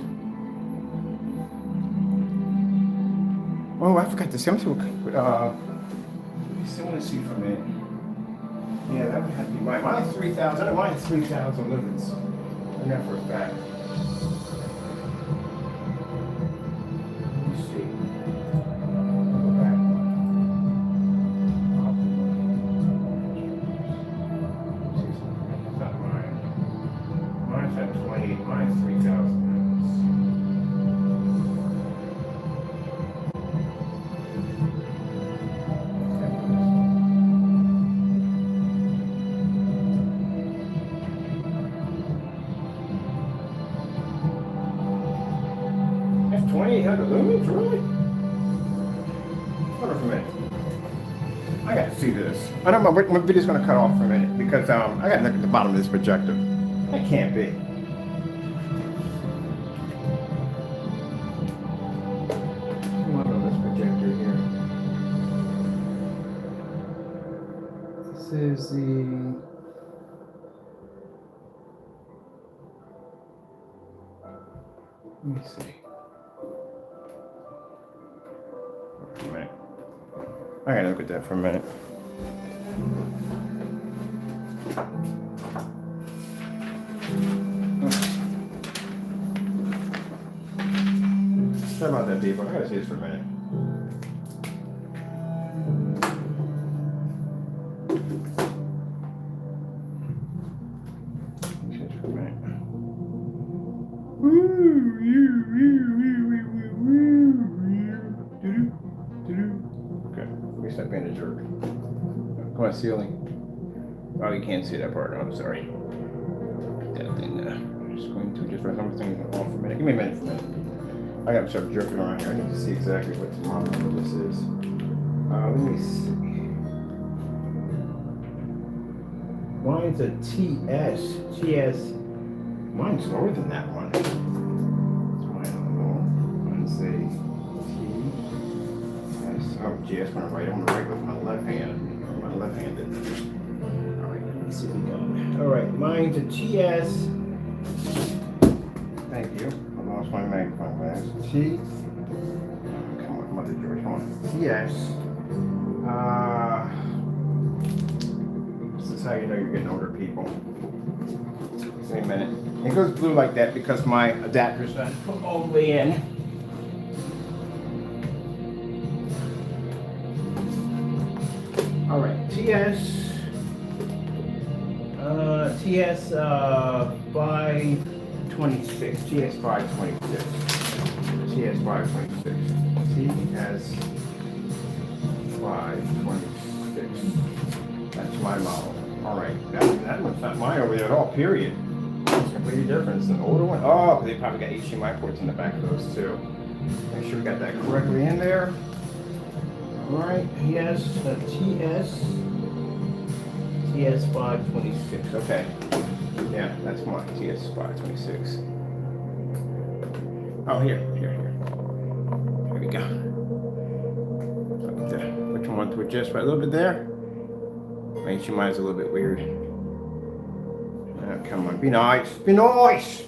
[SPEAKER 1] Oh, I forgot to say, I want to see for a minute. Yeah, that would have to be mine. Mine's 3,000. Mine's 3,000 lumens. I know for a fact. Let me see. Go back. It's not mine. Mine's at 20. Mine's 3,000. That's 2,800 lumens, really? Hold on for a minute. I gotta see this. I know my video's gonna cut off for a minute because I gotta look at the bottom of this projector. That can't be. Come on this projector here. This is the. Let me see. For a minute. I gotta look at that for a minute. Sorry about that, people. I gotta see this for a minute. See this for a minute. Okay, let me stop being a jerk. Come on, ceiling. Oh, you can't see that part. I'm sorry. That thing just going to just run something off for a minute. Give me a minute for a minute. I gotta start jerking around here. I need to see exactly what the model number this is. Let me see. Mine's a TS. Mine's lower than that one. That's mine, I don't know. Mine's a TS. Oh, GS, I'm gonna write with my left hand. My left-handed. All right, let me see what we got. All right, mine's a TS. Thank you. I lost my magnifying glass. Come on, Mother George, come on. TS. This is how you know you're getting older, people. Wait a minute. It goes blue like that because my adapter's not put all the way in. All right, TS 526. TS 526. TS 526. TS 526. That's my model. All right, that one's not mine over there at all, period. It's completely different. It's an older one. Oh, they probably got HDMI ports in the back of those too. Make sure we got that correctly in there. All right, yes, TS 526. Okay, yeah, that's mine. TS 526. Oh, here. Here we go. Which one to adjust right a little bit there? Make sure mine's a little bit weird. Come on, be nice. Be nice.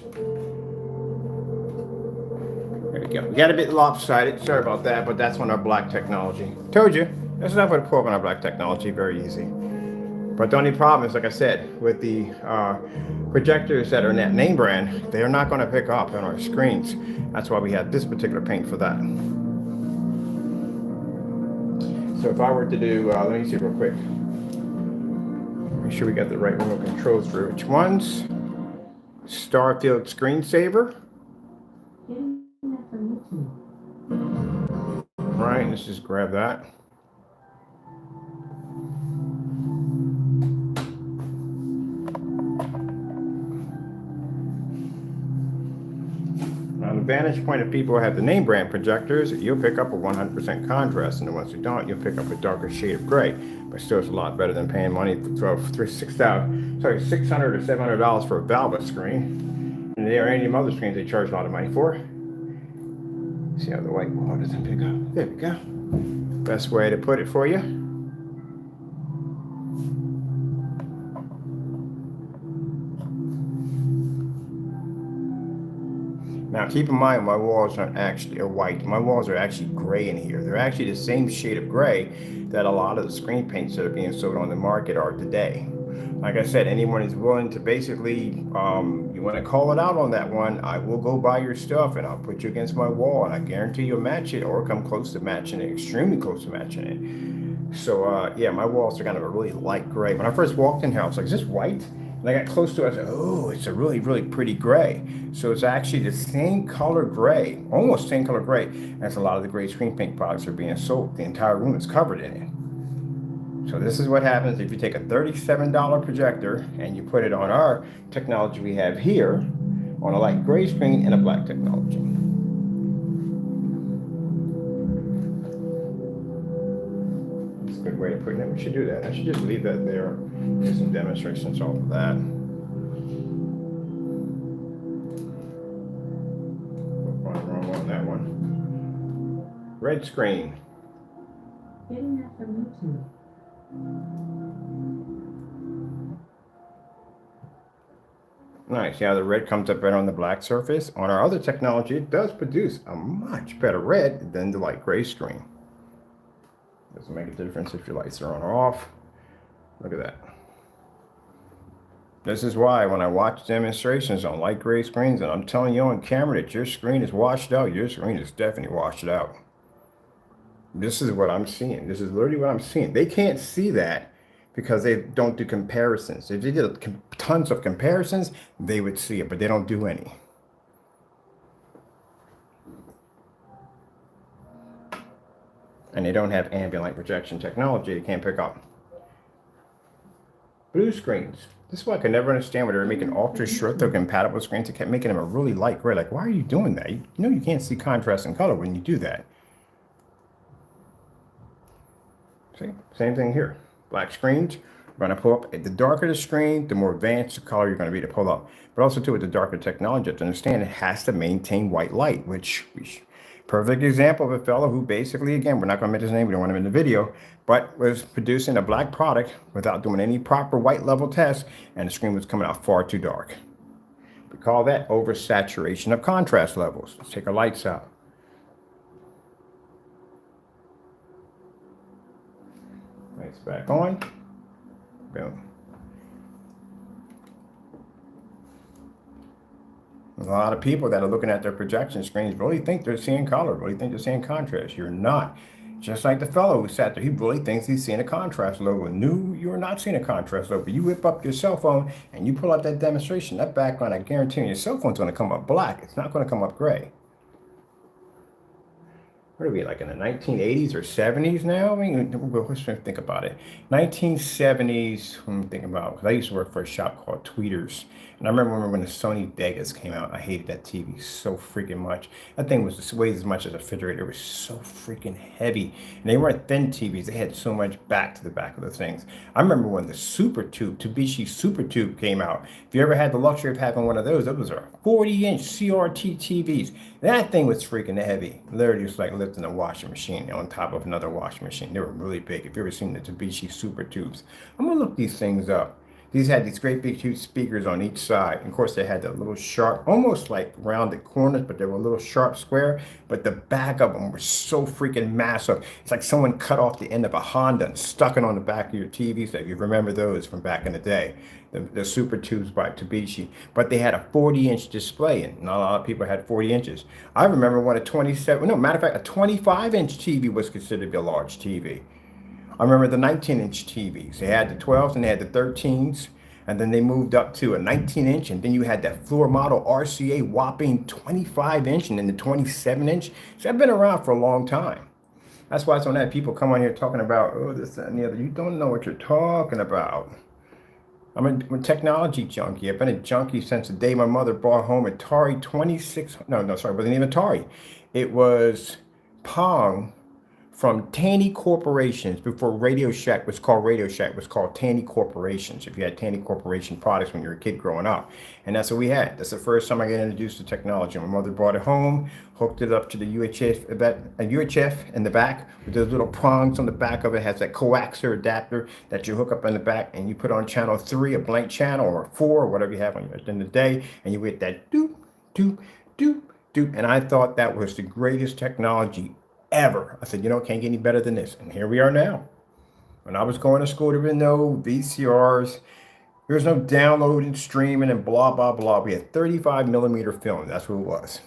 [SPEAKER 1] There we go. We got a bit lopsided. Sorry about that, but that's on our black technology. Told you. That's not what to pull up on our black technology. Very easy. But the only problem is, like I said, with the projectors that are name brand, they are not going to pick up on our screens. That's why we have this particular paint for that. So if I were to do, let me see real quick. Make sure we got the right remote controls for which ones. Starfield screensaver. All right, let's just grab that. Now, the vantage point of people who have the name brand projectors, you'll pick up a 100% contrast, and the ones who don't, you'll pick up a darker shade of gray. But still, it's a lot better than paying money for $600 or $700 for a Valva screen. And there are any other screens they charge a lot of money for. See how the white wall doesn't pick up? There we go. Best way to put it for you. Now keep in mind, my walls aren't actually white. My walls are actually gray in here. They're actually the same shade of gray that a lot of the screen paints that are being sold on the market are today. Like I said, anyone is willing to basically, you want to call it out on that one, I will go buy your stuff and I'll put you against my wall and I guarantee you'll match it or come close to matching it, extremely close to matching it. So yeah, my walls are kind of a really light gray. When I first walked in here, I was like, is this white? And I got close to it, I said, oh, it's a really, really pretty gray. So it's actually the same color gray, almost same color gray as a lot of the gray screen paint products are being sold. The entire room is covered in it. So this is what happens if you take a $37 projector and you put it on our technology we have here, on a light gray screen and a black technology. That's a good way of putting it. We should do that. I should just leave that there. Do some demonstrations off of that. Wrong on that one. Red screen.
[SPEAKER 3] Getting that from YouTube.
[SPEAKER 1] Nice. Yeah, the red comes up better on the black surface. On our other technology, it does produce a much better red than the light gray screen. Doesn't make a difference if your lights are on or off. Look at that. This is why when I watch demonstrations on light gray screens, and I'm telling you on camera that your screen is washed out, your screen is definitely washed out. This is what I'm seeing. This is literally what I'm seeing. They can't see that because they don't do comparisons. If they did tons of comparisons, they would see it, but they don't do any. And they don't have ambient light projection technology. They can't pick up blue screens. This is why I could never understand why they were making ultra short throw compatible screens. They kept making them a really light gray. Like, why are you doing that? You know you can't see contrast and color when you do that. See, same thing here. Black screens, we're going to pull up. The darker the screen, the more advanced the color you're going to be to pull up. But also too, with the darker technology, you have to understand it has to maintain white light, which perfect example of a fellow who basically, again, we're not going to mention his name, we don't want him in the video, but was producing a black product without doing any proper white level tests, and the screen was coming out far too dark. We call that oversaturation of contrast levels. Let's take our lights out. Lights back on. Boom. A lot of people that are looking at their projection screens really think they're seeing color, really think they're seeing contrast. You're not. Just like the fellow who sat there, he really thinks he's seeing a contrast logo. No, you're not seeing a contrast logo. You whip up your cell phone and you pull up that demonstration, that background, I guarantee you, your cell phone's going to come up black. It's not going to come up gray. What are we, like in the 1980s or 70s now? I mean, let's think about it. 1970s, I'm thinking about, because I used to work for a shop called Tweeters. And I remember when the Sony Vegas came out, I hated that TV so freaking much. That thing was weighs as much as a refrigerator. It was so freaking heavy. And they weren't thin TVs. They had so much back to the back of the things. I remember when the Super Tube, Tobishi Super Tube came out. If you ever had the luxury of having one of those are 40-inch CRT TVs. That thing was freaking heavy. Literally just like lifting a washing machine on top of another washing machine. They were really big. If you've ever seen the Tobishi Super Tubes, I'm going to look these things up. These had these great big huge speakers on each side. And of course, they had the little sharp, almost like rounded corners, but they were a little sharp square. But the back of them were so freaking massive. It's like someone cut off the end of a Honda and stuck it on the back of your TV. So if you remember those from back in the day, the Super Tubes by Tobishi. But they had a 40-inch display, and not a lot of people had 40 inches. I remember when a 25-inch TV was considered to be a large TV. I remember the 19-inch TVs. They had the 12s and they had the 13s. And then they moved up to a 19-inch. And then you had that floor model RCA whopping 25-inch and then the 27-inch. So I've been around for a long time. That's why some of that people come on here talking about, oh, this, that, and the other. You don't know what you're talking about. I'm a technology junkie. I've been a junkie since the day my mother brought home Atari 26. No, sorry, it wasn't even Atari. It was Pong. From Tandy Corporations, before Radio Shack was called Radio Shack, it was called Tandy Corporations. If you had Tandy Corporation products when you were a kid growing up. And that's what we had. That's the first time I got introduced to technology. My mother brought it home, hooked it up to the UHF in the back with those little prongs on the back of it. It has that coaxer adapter that you hook up in the back and you put on channel 3, a blank channel, or 4, or whatever you have on at the end of the day, and you hit that doop, doop, doop, doop. And I thought that was the greatest technology ever. I said, you know, it can't get any better than this. And here we are now. When I was going to school, there were no VCRs. There was no downloading, streaming, and blah, blah, blah. We had 35 millimeter film. That's what it was.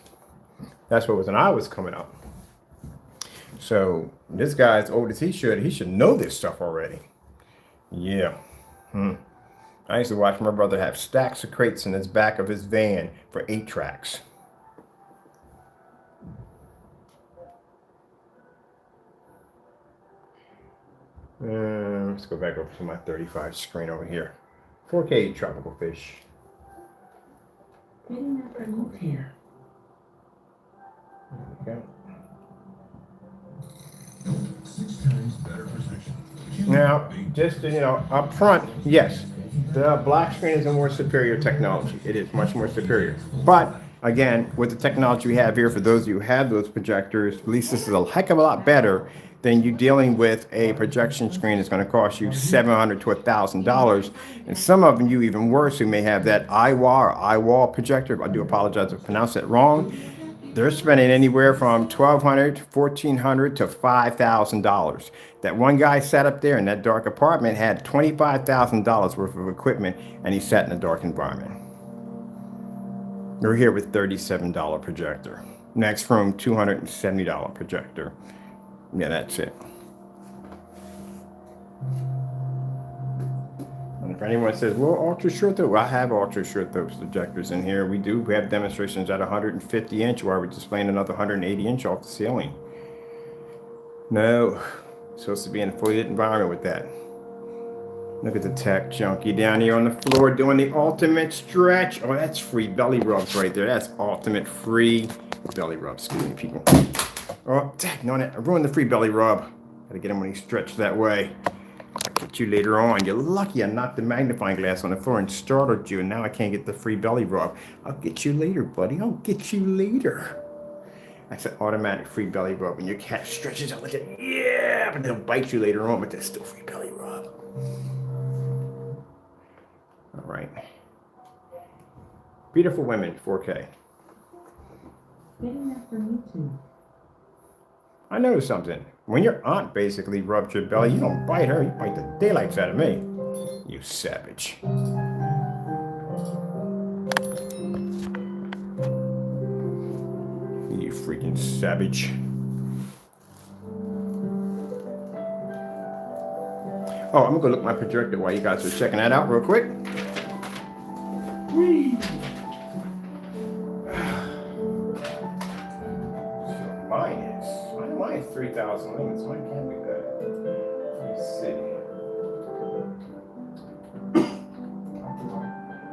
[SPEAKER 1] That's what it was when I was coming up. So this guy, as old as he should know this stuff already. Yeah. I used to watch my brother have stacks of crates in his back of his van for 8 tracks. Let's go back over to my 35 screen over here. 4K tropical fish.
[SPEAKER 3] Getting that from over here.
[SPEAKER 1] There we go.
[SPEAKER 4] 6 times better precision.
[SPEAKER 1] Now, just to, up front, yes, the black screen is a more superior technology. It is much more superior. But again, with the technology we have here, for those of you who have those projectors, at least this is a heck of a lot better than you dealing with a projection screen that's going to cost you $700 to $1,000. And some of you, even worse, who may have that IWA or IWAL projector. I do apologize if I pronounced that wrong. They're spending anywhere from $1,200, $1,400 to $5,000. That one guy sat up there in that dark apartment, had $25,000 worth of equipment, and he sat in a dark environment. We're here with $37 projector. Next room, $270 projector. Yeah, that's it. And if anyone says, well, ultra short throw, I have ultra short throw projectors in here. We have demonstrations at 150 inch where we're displaying another 180 inch off the ceiling. No, supposed to be in a fully lit environment with that. Look at the tech junkie down here on the floor doing the ultimate stretch. Oh, that's free belly rubs right there. That's ultimate free belly rubs. Excuse me, people. Oh, no, I ruined the free belly rub. Gotta get him when he stretched that way. I'll get you later on. You're lucky I knocked the magnifying glass on the floor and startled you, and now I can't get the free belly rub. I'll get you later, buddy. I'll get you later. That's an automatic free belly rub. When your cat stretches out like that, yeah, but they'll bite you later on, but there's still free belly rub. All right. Beautiful women, 4K.
[SPEAKER 3] Getting that from YouTube.
[SPEAKER 1] I know something. When your aunt basically rubs your belly, you don't bite her, you bite the daylights out of me. You savage. You freaking savage. Oh, I'm gonna go look at my projector while you guys are checking that out real quick. Whee! Mine is 3,000 lumens. Mine can't be good. Let's see.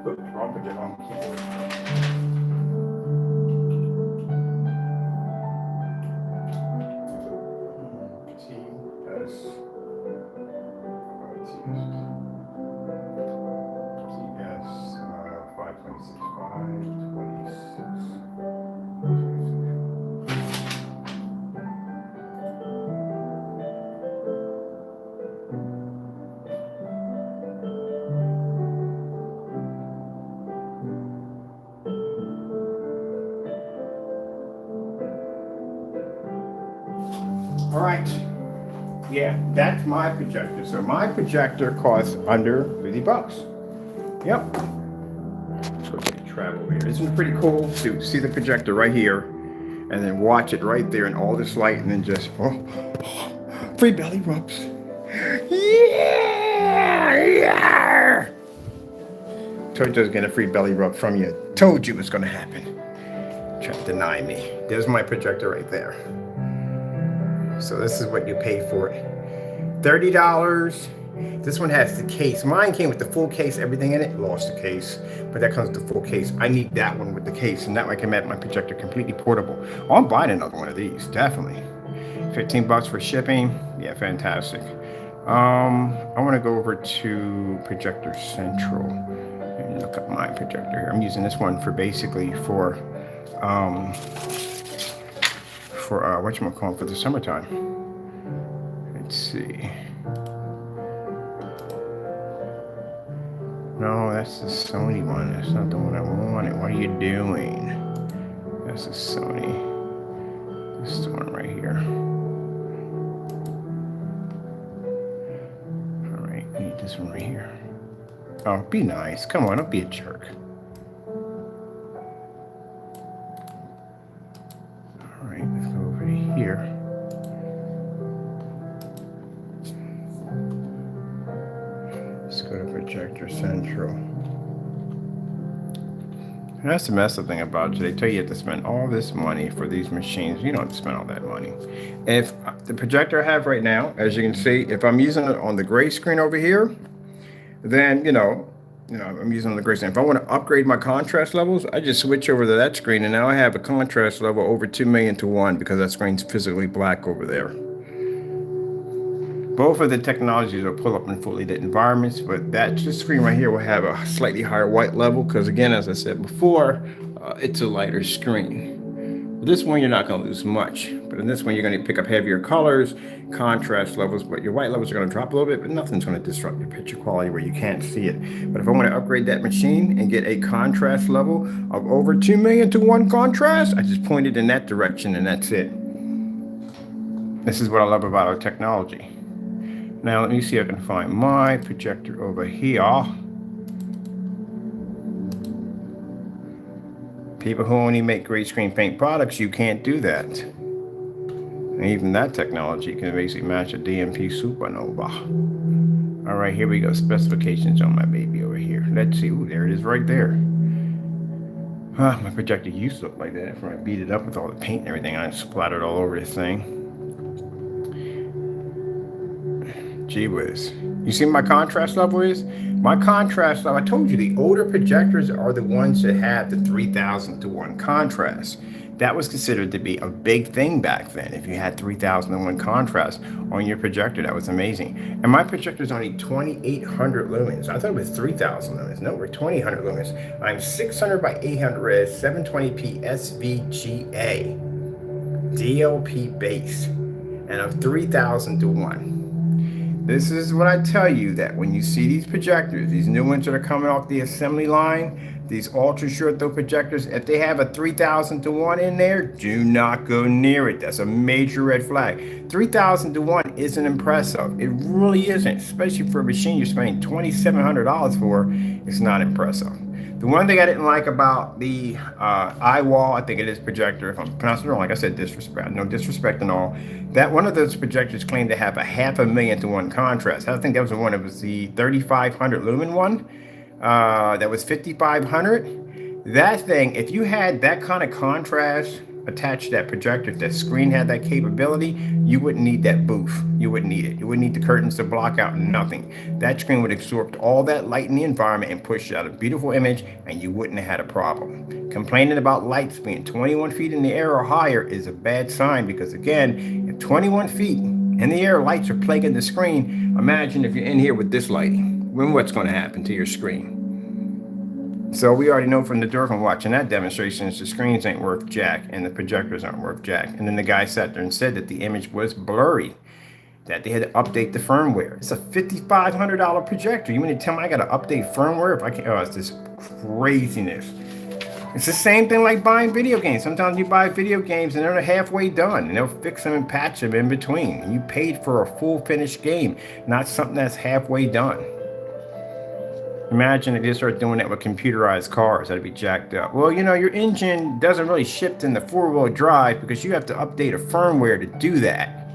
[SPEAKER 1] Oops, wrong projector. All right, yeah, that's my projector. So my projector costs under 50 bucks. Yep. Let's go take a travel over here. Isn't it pretty cool to see the projector right here and then watch it right there in all this light and then just, free belly rubs. Yeah! Told you I was getting a free belly rub from you. Told you it was gonna happen. Trying to deny me. There's my projector right there. So this is what you pay for it. $30. This one has the case. Mine came with the full case, everything in it. Lost the case, but that comes with the full case. I need that one with the case, and that way I can make my projector completely portable. Oh, I'm buying another one of these, definitely. 15 bucks for shipping. Yeah, fantastic. I want to go over to Projector Central and look up my projector here. I'm using this one for basically for whatchamacallit, for the summertime. Let's see. No, that's the Sony one. That's not the one I wanted. What are you doing? That's the Sony. This is the one right here. All right, I need this one right here. Oh, be nice. Come on, don't be a jerk. All right, let's go over to here. Let's go to Projector Central. And that's the messed up thing about it. They tell you have to spend all this money for these machines. You don't have to spend all that money. If the projector I have right now, as you can see, if I'm using it on the gray screen over here, then, I'm using on the gray screen. If I want to upgrade my contrast levels, I just switch over to that screen, and now I have a contrast level over 2 million to 1 because that screen's physically black over there. Both of the technologies will pull up in fully lit environments, but that screen right here will have a slightly higher white level because, again, as I said before, it's a lighter screen. This one, you're not going to lose much, but But in this one, you're going to pick up heavier colors, contrast levels, but your white levels are going to drop a little bit, but nothing's going to disrupt your picture quality where you can't see it. But if I want to upgrade that machine and get a contrast level of over 2 million to 1 contrast, I just point it in that direction and that's it. This is what I love about our technology. Now let me see if I can find my projector over here. People who only make great screen paint products, you can't do that. And even that technology can basically match a DMP supernova. All right, here we go. Specifications on my baby over here. Let's see. Ooh, there it is right there. My projector used to look like that after I beat it up with all the paint and everything. I splattered all over this thing. Gee whiz. You see what my contrast level is? My contrast level, I told you the older projectors are the ones that have the 3000 to 1 contrast. That was considered to be a big thing back then. If you had 3000 to 1 contrast on your projector, that was amazing. And my projector is only 2800 lumens. I thought it was 3000 lumens. No, we're 2800 lumens. I'm 600 by 800 res, 720p SVGA, DLP base, and I'm 3000 to 1. This is what I tell you, that when you see these projectors, these new ones that are coming off the assembly line, these ultra short throw projectors, if they have a 3000 to 1 in there, do not go near it. That's a major red flag. 3000 to 1 isn't impressive. It really isn't, especially for a machine you're spending $2,700 for. It's not impressive. The one thing I didn't like about the eyewall, I think it is projector, if I'm pronouncing it wrong, like I said, disrespect, no disrespect and all, that one of those projectors claimed to have a 500,000 to 1 contrast. I think that was the one, it was the 3500 lumen one, that was 5500. That thing, if you had that kind of contrast attached to that projector, if that screen had that capability, you wouldn't need that booth. You wouldn't need it. You wouldn't need the curtains to block out nothing. That screen would absorb all that light in the environment and push out a beautiful image, and you wouldn't have had a problem. Complaining about lights being 21 feet in the air or higher is a bad sign, because again, if 21 feet in the air lights are plaguing the screen, imagine if you're in here with this lighting, then what's going to happen to your screen? So we already know from the door from watching that demonstration, the screens ain't worth jack and the projectors aren't worth jack. And then the guy sat there and said that the image was blurry, that they had to update the firmware. It's a $5,500 projector. You mean to tell me I got to update firmware if I can't? Oh, it's just craziness. It's the same thing like buying video games. Sometimes you buy video games and they're halfway done and they'll fix them and patch them in between. And you paid for a full finished game, not something that's halfway done. Imagine if you start doing that with computerized cars, that'd be jacked up. Well, you know, your engine doesn't really shift in the 4-wheel drive because you have to update a firmware to do that.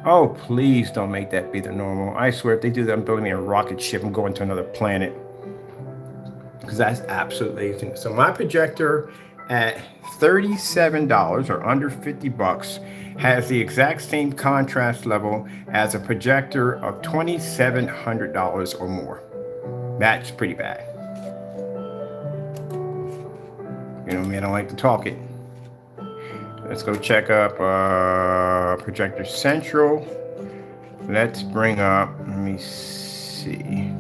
[SPEAKER 1] Oh, please don't make that be the normal. I swear, if they do that, I'm building me a rocket ship and going to another planet. Because that's absolutely amazing. So my projector at $37 or under 50 bucks has the exact same contrast level as a projector of $2,700 or more. That's pretty bad. You know me, I don't like to talk it. Let's go check up Projector Central. Let's bring up, let me see.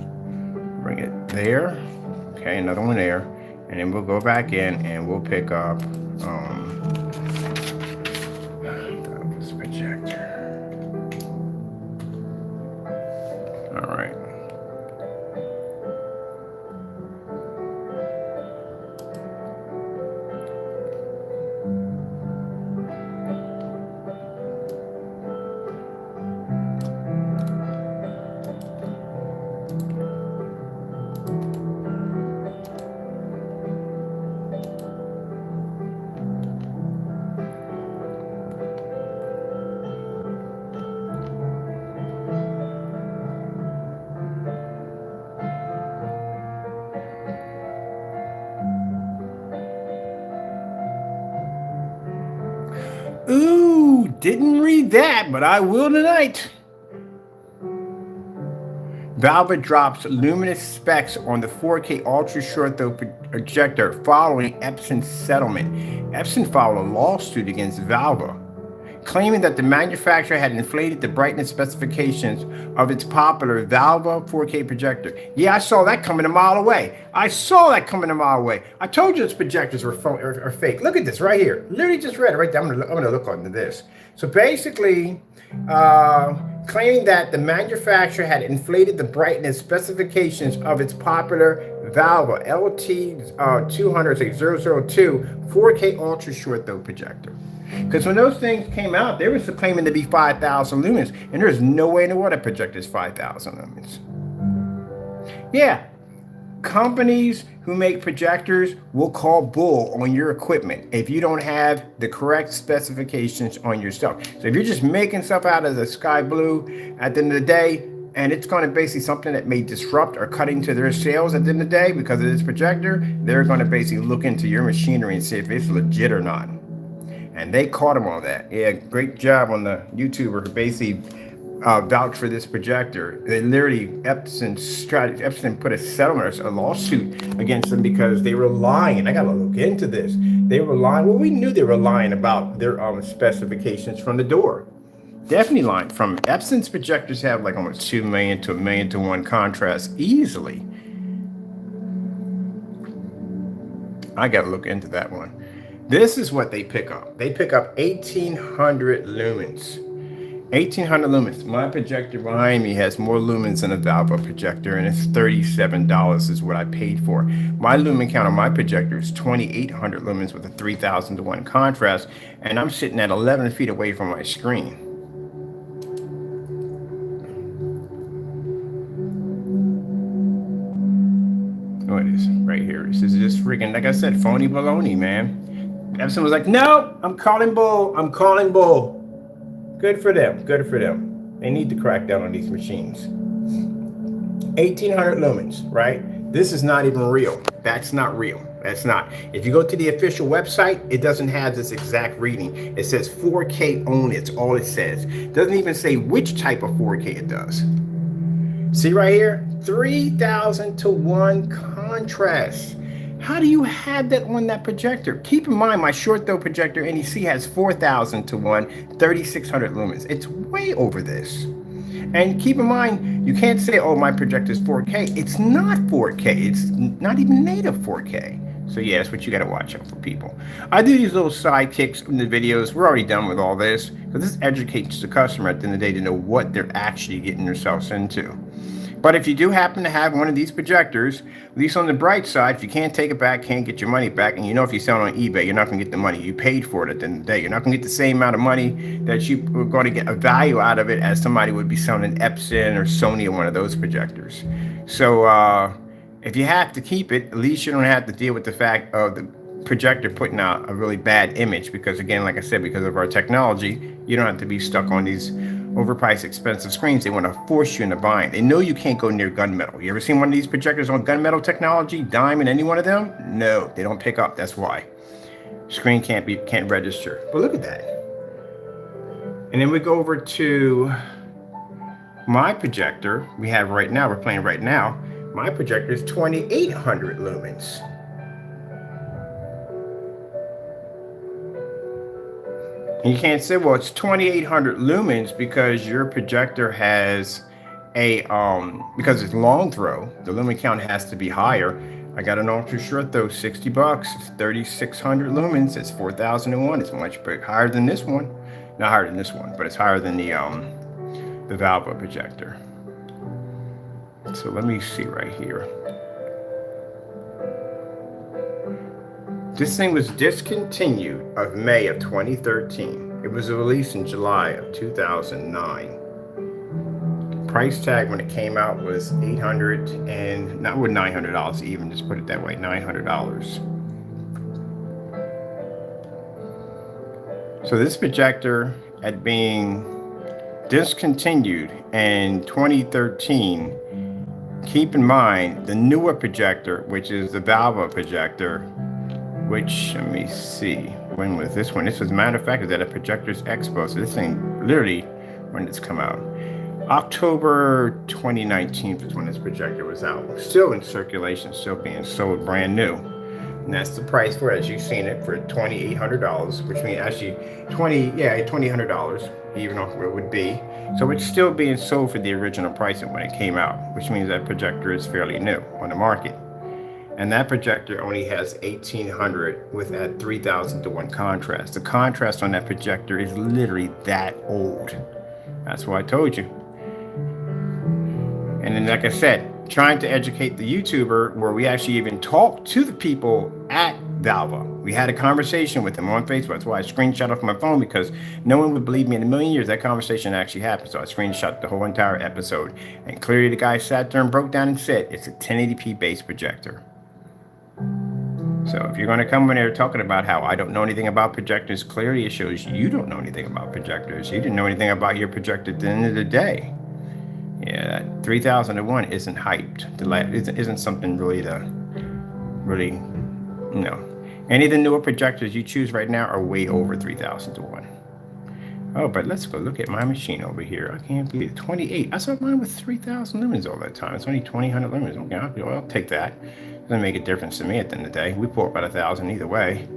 [SPEAKER 1] Bring it there. Okay, another one there. And then we'll go back in and we'll pick up this projector. All right. Ooh, didn't read that, but I will tonight. Valve drops luminous specs on the 4K ultra short throw projector following Epson settlement. Epson filed a lawsuit against Valve. claiming that the manufacturer had inflated the brightness specifications of its popular Valva 4K projector. Yeah, I saw that coming a mile away. I told you its projectors are fake. Look at this right here. Literally just read it right there. I'm gonna look onto this. So basically, claiming that the manufacturer had inflated the brightness specifications of its popular Valva LT200-002 4K ultra short throw projector. Because when those things came out, they were claiming to be 5,000 lumens, and there's no way in the world that projector is 5,000 lumens. Yeah, companies who make projectors will call bull on your equipment if you don't have the correct specifications on your stuff. So if you're just making stuff out of the sky blue at the end of the day, and it's going to basically something that may disrupt or cut into their sales at the end of the day because of this projector, they're going to basically look into your machinery and see if it's legit or not. And they caught him on that. Yeah, great job on the YouTuber who basically vouched for this projector. They literally, Epson put a settlement, a lawsuit against them because they were lying. I got to look into this. They were lying. Well, we knew they were lying about their specifications from the door. Definitely lying. From Epson's projectors have like almost 2 million to 1 million to 1 contrast easily. I got to look into that one. This is what they pick up. They pick up 1,800 lumens. 1,800 lumens. My projector behind me has more lumens than a Valva projector, and it's $37 is what I paid for. My lumen count on my projector is 2,800 lumens with a 3,000 to 1 contrast, and I'm sitting at 11 feet away from my screen. Oh, it is right here. This is just freaking, like I said, phony baloney, man. Epson was like, no, I'm calling bull. Good for them. They need to crack down on these machines. 1,800 lumens, right? This is not even real. That's not real. That's not. If you go to the official website, it doesn't have this exact reading. It says 4K only. It's all it says. It doesn't even say which type of 4K it does. See right here? 3,000 to 1 contrast. How do you have that on that projector? Keep in mind, my short throw projector NEC has 4,000 to 1, 3,600 lumens. It's way over this. And keep in mind, you can't say, oh, my projector is 4K. It's not 4K. It's not even native 4K. So yeah, that's what you got to watch out for, people. I do these little sidekicks in the videos. We're already done with all this, because this educates the customer at the end of the day to know what they're actually getting themselves into. But if you do happen to have one of these projectors, at least on the bright side, if you can't take it back, can't get your money back, and you know if you sell it on eBay, you're not going to get the money you paid for it at the end of the day. You're not going to get the same amount of money that you are going to get a value out of it as somebody would be selling an Epson or Sony or one of those projectors. So if you have to keep it, at least you don't have to deal with the fact of the projector putting out a really bad image, because again, like I said, because of our technology, you don't have to be stuck on these overpriced expensive screens. They want to force you into buying. They know you can't go near gunmetal. You ever seen one of these projectors on gunmetal technology, diamond, any one of them? No, they don't pick up. That's why screen can't register. But look at that. And then we go over to my projector we have right now. We're playing right now. My projector is 2,800 lumens. And you can't say, well, it's 2,800 lumens because your projector has a, because it's long throw, the lumen count has to be higher. I got an ultra short throw, $60, it's 3,600 lumens, it's 4,001. It's much higher than this one. Not higher than this one, but it's higher than the Valva projector. So let me see right here. This thing was discontinued of May of 2013. It was released in July of 2009. Price tag when it came out was $800 and not with $900 even, just put it that way, $900. So this projector at being discontinued in 2013, keep in mind the newer projector, which is the Valva projector, which, let me see, when was this one? This was manufactured at a Projectors Expo. So this thing, literally, when did this come out? October 2019 is when this projector was out. Still in circulation, still being sold brand new. And that's the price for it, as you've seen it, for $2,800, which means actually $2,800, even off where it would be. So it's still being sold for the original pricing when it came out, which means that projector is fairly new on the market. And that projector only has 1800 with that 3000 to 1 contrast. The contrast on that projector is literally that old. That's why I told you. And then, like I said, trying to educate the YouTuber, where we actually even talked to the people at Valva. We had a conversation with them on Facebook. That's why I screenshot off my phone, because no one would believe me in a million years that conversation actually happened. So I screenshot the whole entire episode. And clearly the guy sat there and broke down and said it's a 1080p based projector. So if you're going to come in there talking about how I don't know anything about projectors, clearly it shows you don't know anything about projectors. You didn't know anything about your projector at the end of the day. Yeah, that 3000 to 1 isn't hyped. Isn't something really Any of the newer projectors you choose right now are way over 3000 to 1. Oh, but let's go look at my machine over here. I can't believe it. 28. I saw mine with 3000 lumens all that time. It's only 2000 lumens. Okay, I'll take that. Doesn't make a difference to me at the end of the day. We pull about 1000 either way.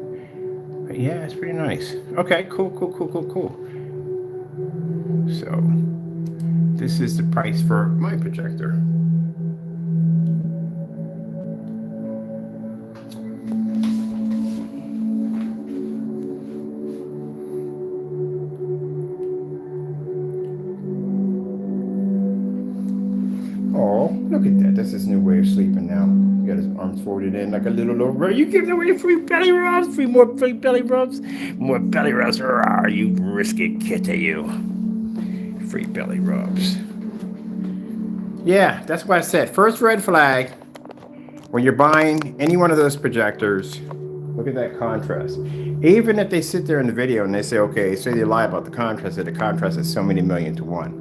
[SPEAKER 1] But yeah, it's pretty nice. Okay, cool. So this is the price for my projector. Oh, look at that. That's his new way of sleeping now. He got his arms folded in like a little bird. You giving away free belly rubs? More free belly rubs? More belly rubs. Rawr, you brisket kitty, you. Free belly rubs. Yeah, that's what I said. First red flag, when you're buying any one of those projectors, look at that contrast. Even if they sit there in the video and they say, okay, say they lie about the contrast, that the contrast is so many million to 1.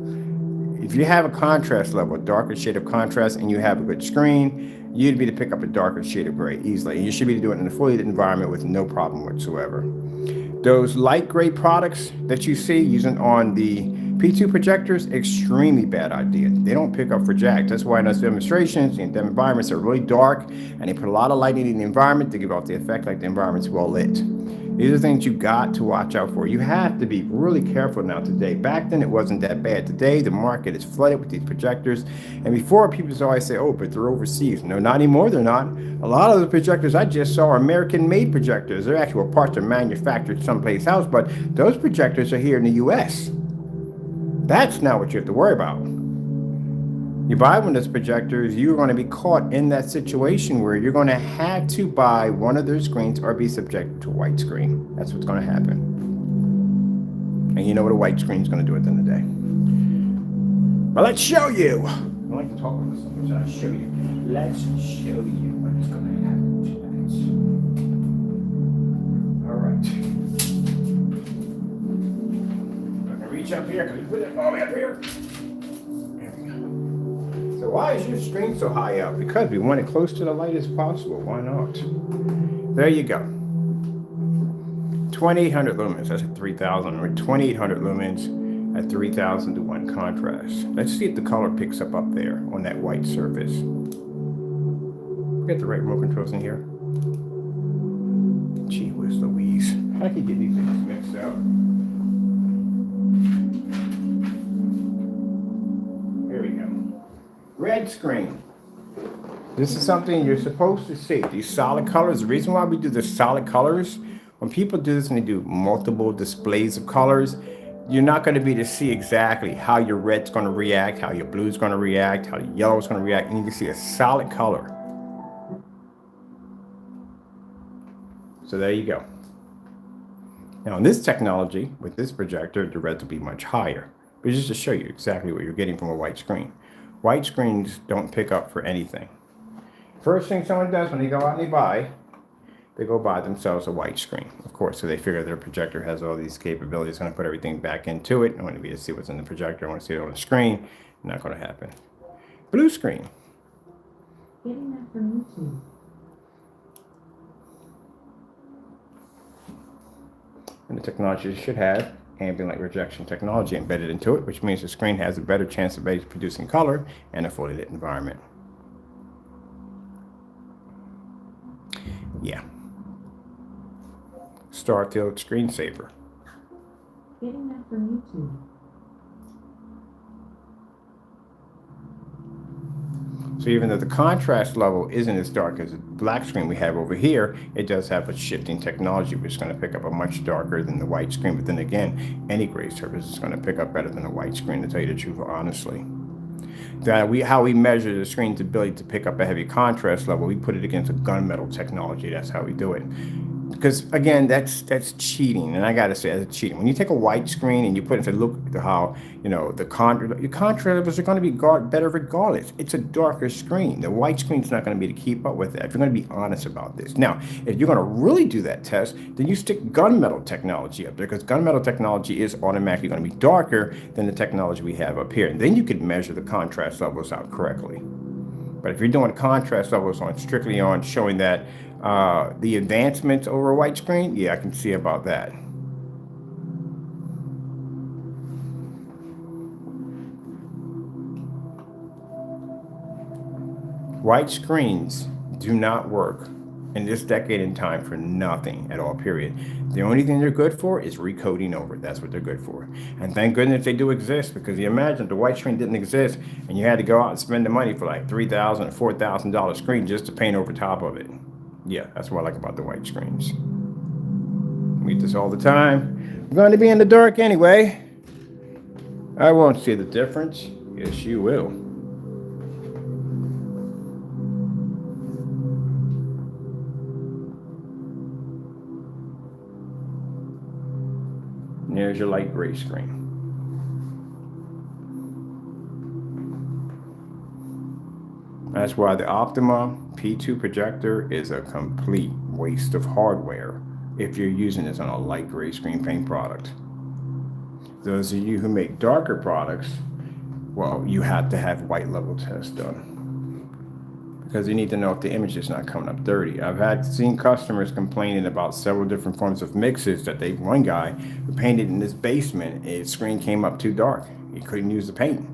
[SPEAKER 1] If you have a contrast level, a darker shade of contrast, and you have a good screen, you'd be to pick up a darker shade of gray easily. And you should be doing it in a fully lit environment with no problem whatsoever. Those light gray products that you see using on the P2 projectors, extremely bad idea. They don't pick up for jack. That's why in those demonstrations and them environments are really dark, and they put a lot of lighting in the environment to give off the effect like the environment's well lit. These are things you got to watch out for. You have to be really careful now today. Back then, it wasn't that bad. Today, the market is flooded with these projectors. And before, people always say, oh, but they're overseas. No, not anymore, they're not. A lot of the projectors I just saw are American-made projectors. They're actual parts are manufactured someplace else, but those projectors are here in the U.S. That's not what you have to worry about. You buy one of those projectors, you're going to be caught in that situation where you're going to have to buy one of their screens or be subjected to a white screen. That's what's going to happen. And you know what a white screen is going to do at the end of the day. Well, let's show you. I like to talk about this so much. I'll show you. Let's show you what's going to happen tonight. All right. I'm going to reach up here. Can we put it all the way up here? So why is your screen so high up? Because we want it close to the light as possible. Why not? There you go. 2800 lumens. That's at 3000. Or 2800 lumens at 3000 to 1 contrast. Let's see if the color picks up there on that white surface. Get the right remote controls in here. Gee whiz Louise. I can get these things mixed up. Here we go. Red screen. This is something you're supposed to see. These solid colors, the reason why we do the solid colors, when people do this and they do multiple displays of colors, you're not going to be able to see exactly how your red's going to react, how your blue's going to react, how your yellow's going to react, and you can see a solid color. So there you go. Now in this technology, with this projector, the reds will be much higher. But just to show you exactly what you're getting from a white screen. White screens don't pick up for anything. First thing someone does when they go out and they go buy themselves a white screen. Of course, so they figure their projector has all these capabilities. Going to put everything back into it. I want to be able to see what's in the projector. I want to see it on the screen. Not going to happen. Blue screen.
[SPEAKER 3] Getting that from YouTube.
[SPEAKER 1] And the technology should have ambient light rejection technology embedded into it, which means the screen has a better chance of producing color in a fully lit environment. Yeah. Starfield screensaver.
[SPEAKER 3] Getting that from YouTube.
[SPEAKER 1] So even though the contrast level isn't as dark as the black screen we have over here, it does have a shifting technology which is going to pick up a much darker than the white screen. But then again, any gray surface is going to pick up better than a white screen, to tell you the truth honestly. How we measure the screen's ability to pick up a heavy contrast level, we put it against a gunmetal technology. That's how we do it. Because again, that's cheating, and I gotta say that's cheating. When you take a white screen and you put it to look at how the contrast levels are going to be better regardless. It's a darker screen. The white screen's not going to be able to keep up with that. If you're going to be honest about this. Now, if you're going to really do that test, then you stick gunmetal technology up there, because gunmetal technology is automatically going to be darker than the technology we have up here, and then you could measure the contrast levels out correctly. But if you're doing contrast levels strictly on showing that the advancements over a white screen, yeah, I can see about that. White screens do not work in this decade in time for nothing at all, period. The only thing they're good for is recoding over. That's what they're good for. And thank goodness they do exist, because you imagine if the white screen didn't exist and you had to go out and spend the money for like $3,000 or $4,000 screen just to paint over top of it. Yeah, that's what I like about the white screens. We eat this all the time. I'm going to be in the dark anyway. I won't see the difference. Yes, you will. And there's your light gray screen. That's why the Optoma P2 projector is a complete waste of hardware if you're using this on a light gray screen paint product. Those of you who make darker products, well, you have to have white level tests done, because you need to know if the image is not coming up dirty. I've seen customers complaining about several different forms of mixes that one guy who painted in his basement, his screen came up too dark. He couldn't use the paint.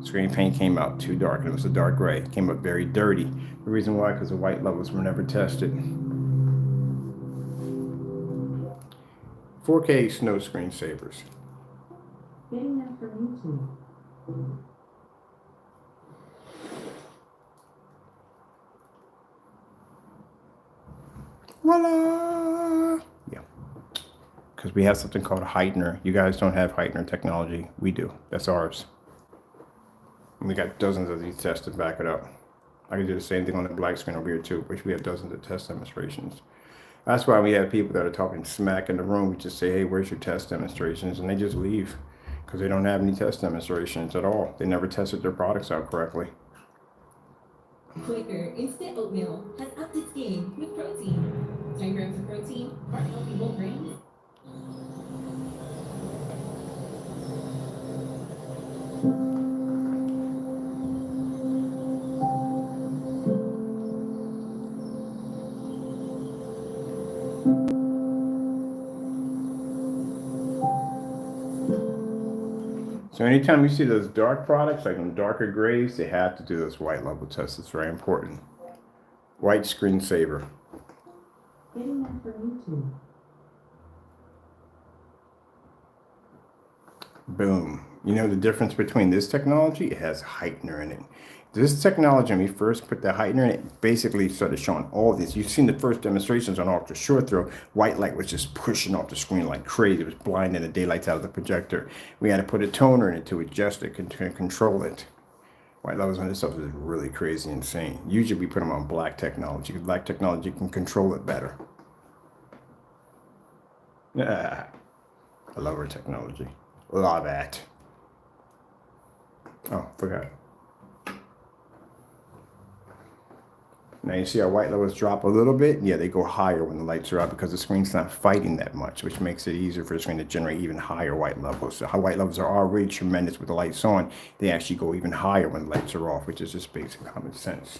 [SPEAKER 1] Screen paint came out too dark, and it was a dark gray. It came up very dirty. The reason why, because the white levels were never tested. 4K snow screensavers.
[SPEAKER 3] Getting that from YouTube.
[SPEAKER 1] Voila! Yeah. Because we have something called a heightener. You guys don't have heightener technology. We do. That's ours. And we got dozens of these tests to back it up. I can do the same thing on the black screen over here too, which we have dozens of test demonstrations. That's why we have people that are talking smack in the room. We just say, hey, where's your test demonstrations? And they just leave, because they don't have any test demonstrations at all. They never tested their products out correctly.
[SPEAKER 5] Quaker Instant Oatmeal has upped its game with protein. 10 grams of protein, heart healthy whole grains.
[SPEAKER 1] So anytime you see those dark products, like in darker grays, they have to do this white level test. It's very important. White screensaver.
[SPEAKER 3] Getting that from YouTube.
[SPEAKER 1] Boom. You know the difference between this technology? It has heightener in it. This technology, when we first put the heightener in it, basically started showing all this. You've seen the first demonstrations on ultra short throw. White light was just pushing off the screen like crazy. It was blinding the daylights out of the projector. We had to put a toner in it to adjust it, to control it. White levels on this stuff is really crazy, insane. Usually we put them on black technology, because black technology can control it better. I love our technology. Love it. Oh, forgot. Now you see our white levels drop a little bit. Yeah, they go higher when the lights are out, because the screen's not fighting that much, which makes it easier for the screen to generate even higher white levels. So how white levels are already tremendous with the lights on, they actually go even higher when the lights are off, which is just basic common sense.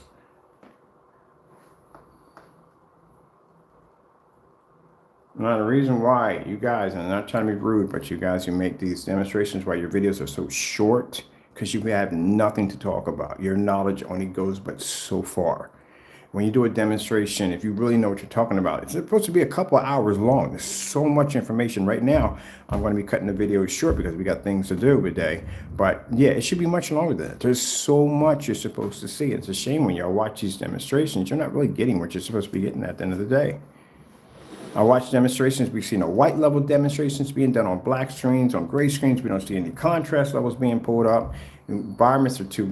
[SPEAKER 1] Now the reason why you guys, and I'm not trying to be rude, but you guys who make these demonstrations, why your videos are so short, because you have nothing to talk about. Your knowledge only goes but so far. When you do a demonstration, if you really know what you're talking about, it's supposed to be a couple of hours long. There's so much information. Right now, I'm going to be cutting the video short because we got things to do today. But yeah, it should be much longer than that. There's so much you're supposed to see. It's a shame when you watch these demonstrations, you're not really getting what you're supposed to be getting at the end of the day. I watch demonstrations. We've seen a white level demonstrations being done on black screens, on gray screens. We don't see any contrast levels being pulled up. Environments are too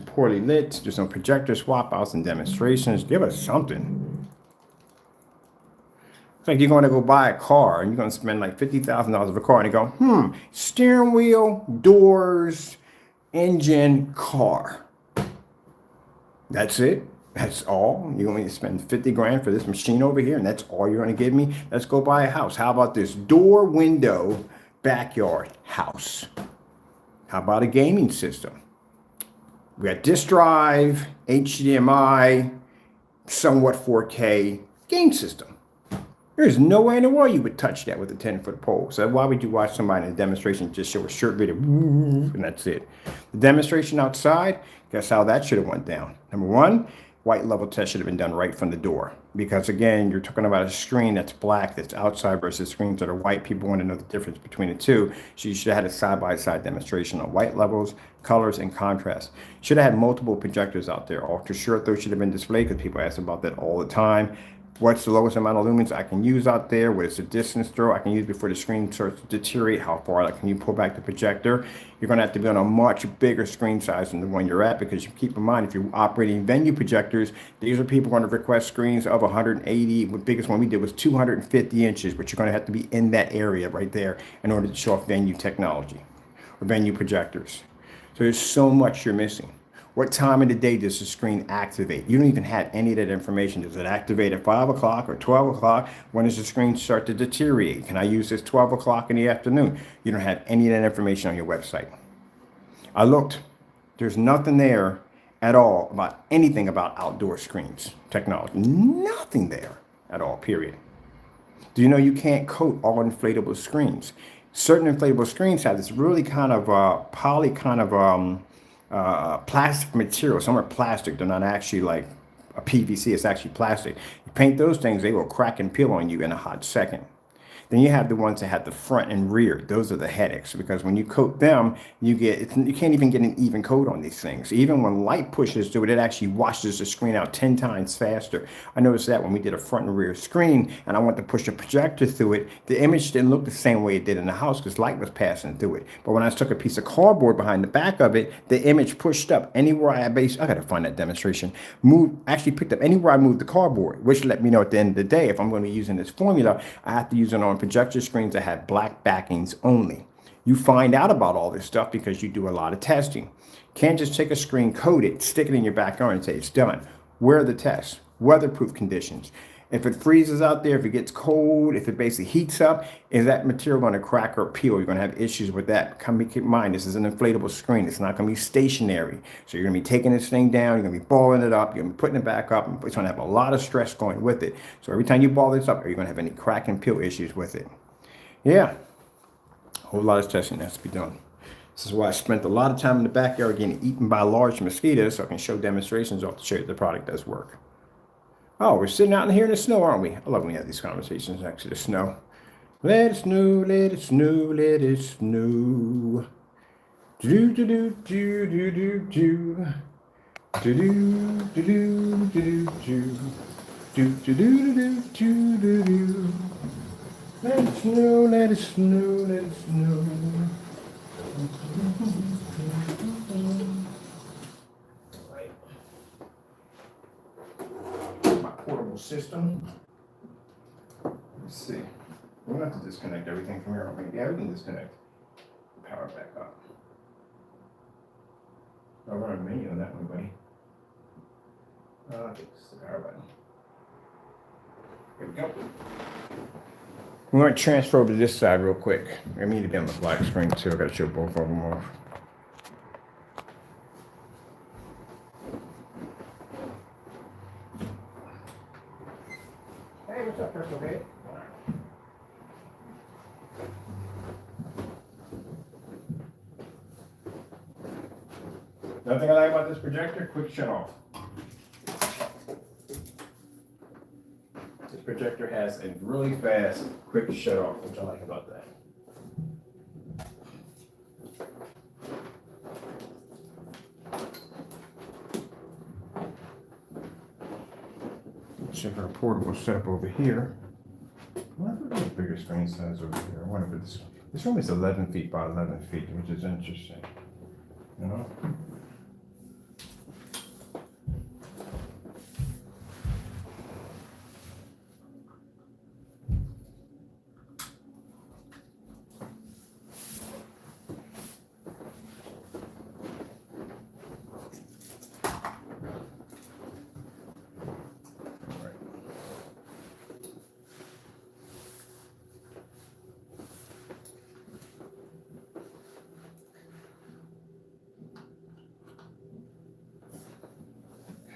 [SPEAKER 1] poorly lit. There's no projector swap outs and demonstrations. Give us something. It's like you're going to go buy a car and you're going to spend like $50,000 of a car and you go, steering wheel, doors, engine, car. That's it. That's all. You're going to spend 50 grand for this machine over here, and that's all you're going to give me? Let's go buy a house. How about this? Door, window, backyard, house. How about a gaming system? We got disk drive, HDMI, somewhat 4K game system. There's no way in the world you would touch that with a 10-foot pole. So why would you watch somebody in a demonstration just show a short video, and that's it? The demonstration outside, guess how that should have went down? Number one, white level test should have been done right from the door. Because again, you're talking about a screen that's black, that's outside versus screens that are white. People want to know the difference between the two. So you should have had a side-by-side demonstration on white levels, colors, and contrast. Should have had multiple projectors out there. Ultra short, those should have been displayed because people ask about that all the time. What's the lowest amount of lumens I can use out there? What is the distance throw I can use before the screen starts to deteriorate? How far can you pull back the projector? You're going to have to be on a much bigger screen size than the one you're at, because you keep in mind, if you're operating venue projectors, these are people going to request screens of 180. The biggest one we did was 250 inches, but you're going to have to be in that area right there in order to show off venue technology or venue projectors. So there's so much you're missing. What time of the day does the screen activate? You don't even have any of that information. Does it activate at 5 o'clock or 12 o'clock? When does the screen start to deteriorate? Can I use this 12 o'clock in the afternoon? You don't have any of that information on your website. I looked. There's nothing there at all about anything about outdoor screens technology. Nothing there at all, period. Do you know you can't coat all inflatable screens? Certain inflatable screens have this really kind of plastic material. Some are plastic. They're not actually like a PVC. It's actually plastic. You paint those things, they will crack and peel on you in a hot second. Then you have the ones that have the front and rear. Those are the headaches, because when you coat them, you can't even get an even coat on these things. Even when light pushes through it, it actually washes the screen out 10 times faster. I noticed that when we did a front and rear screen and I went to push a projector through it, the image didn't look the same way it did in the house because light was passing through it. But when I stuck a piece of cardboard behind the back of it, the image pushed up anywhere I gotta find that demonstration, actually picked up anywhere I moved the cardboard, which let me know at the end of the day, if I'm going to be using this formula, I have to use it on projector screens that have black backings only. You find out about all this stuff because you do a lot of testing. Can't just take a screen, coat it, stick it in your backyard and say it's done. Where are the tests? Weatherproof conditions. If it freezes out there, if it gets cold, if it basically heats up, is that material going to crack or peel? You're going to have issues with that. Keep in mind, this is an inflatable screen. It's not going to be stationary. So you're going to be taking this thing down, you're going to be balling it up, you're going to be putting it back up, and it's going to have a lot of stress going with it. So every time you ball this up, are you going to have any crack and peel issues with it? Yeah, a whole lot of testing has to be done. This is why I spent a lot of time in the backyard getting eaten by large mosquitoes so I can show demonstrations off to show you the product does work. Oh, we're sitting out in here in the snow, aren't we? I love when we have these conversations next to the snow. Let it snow, let it snow, let it snow. Do do do do do do do. Do do do do do do. Do do do do do do do. Let it snow, let it snow, let it snow. My portable system. Let's see. We're going to have to disconnect everything from here. Yeah, we can disconnect. Power back up. I'll run a menu on that one, buddy. I think it's the power button. Here we go. I'm going to transfer over to this side real quick. I need to be on the black screen too. I've got to show both of them off. Hey, what's up, Crystal Babe? Nothing I like about this projector, quick shut off. projector has a really fast, quick shut off, which I like about that. Check our portable setup over here. Well, I think a bigger screen size over here. I wonder if this room is 11 feet by 11 feet, which is interesting. You know?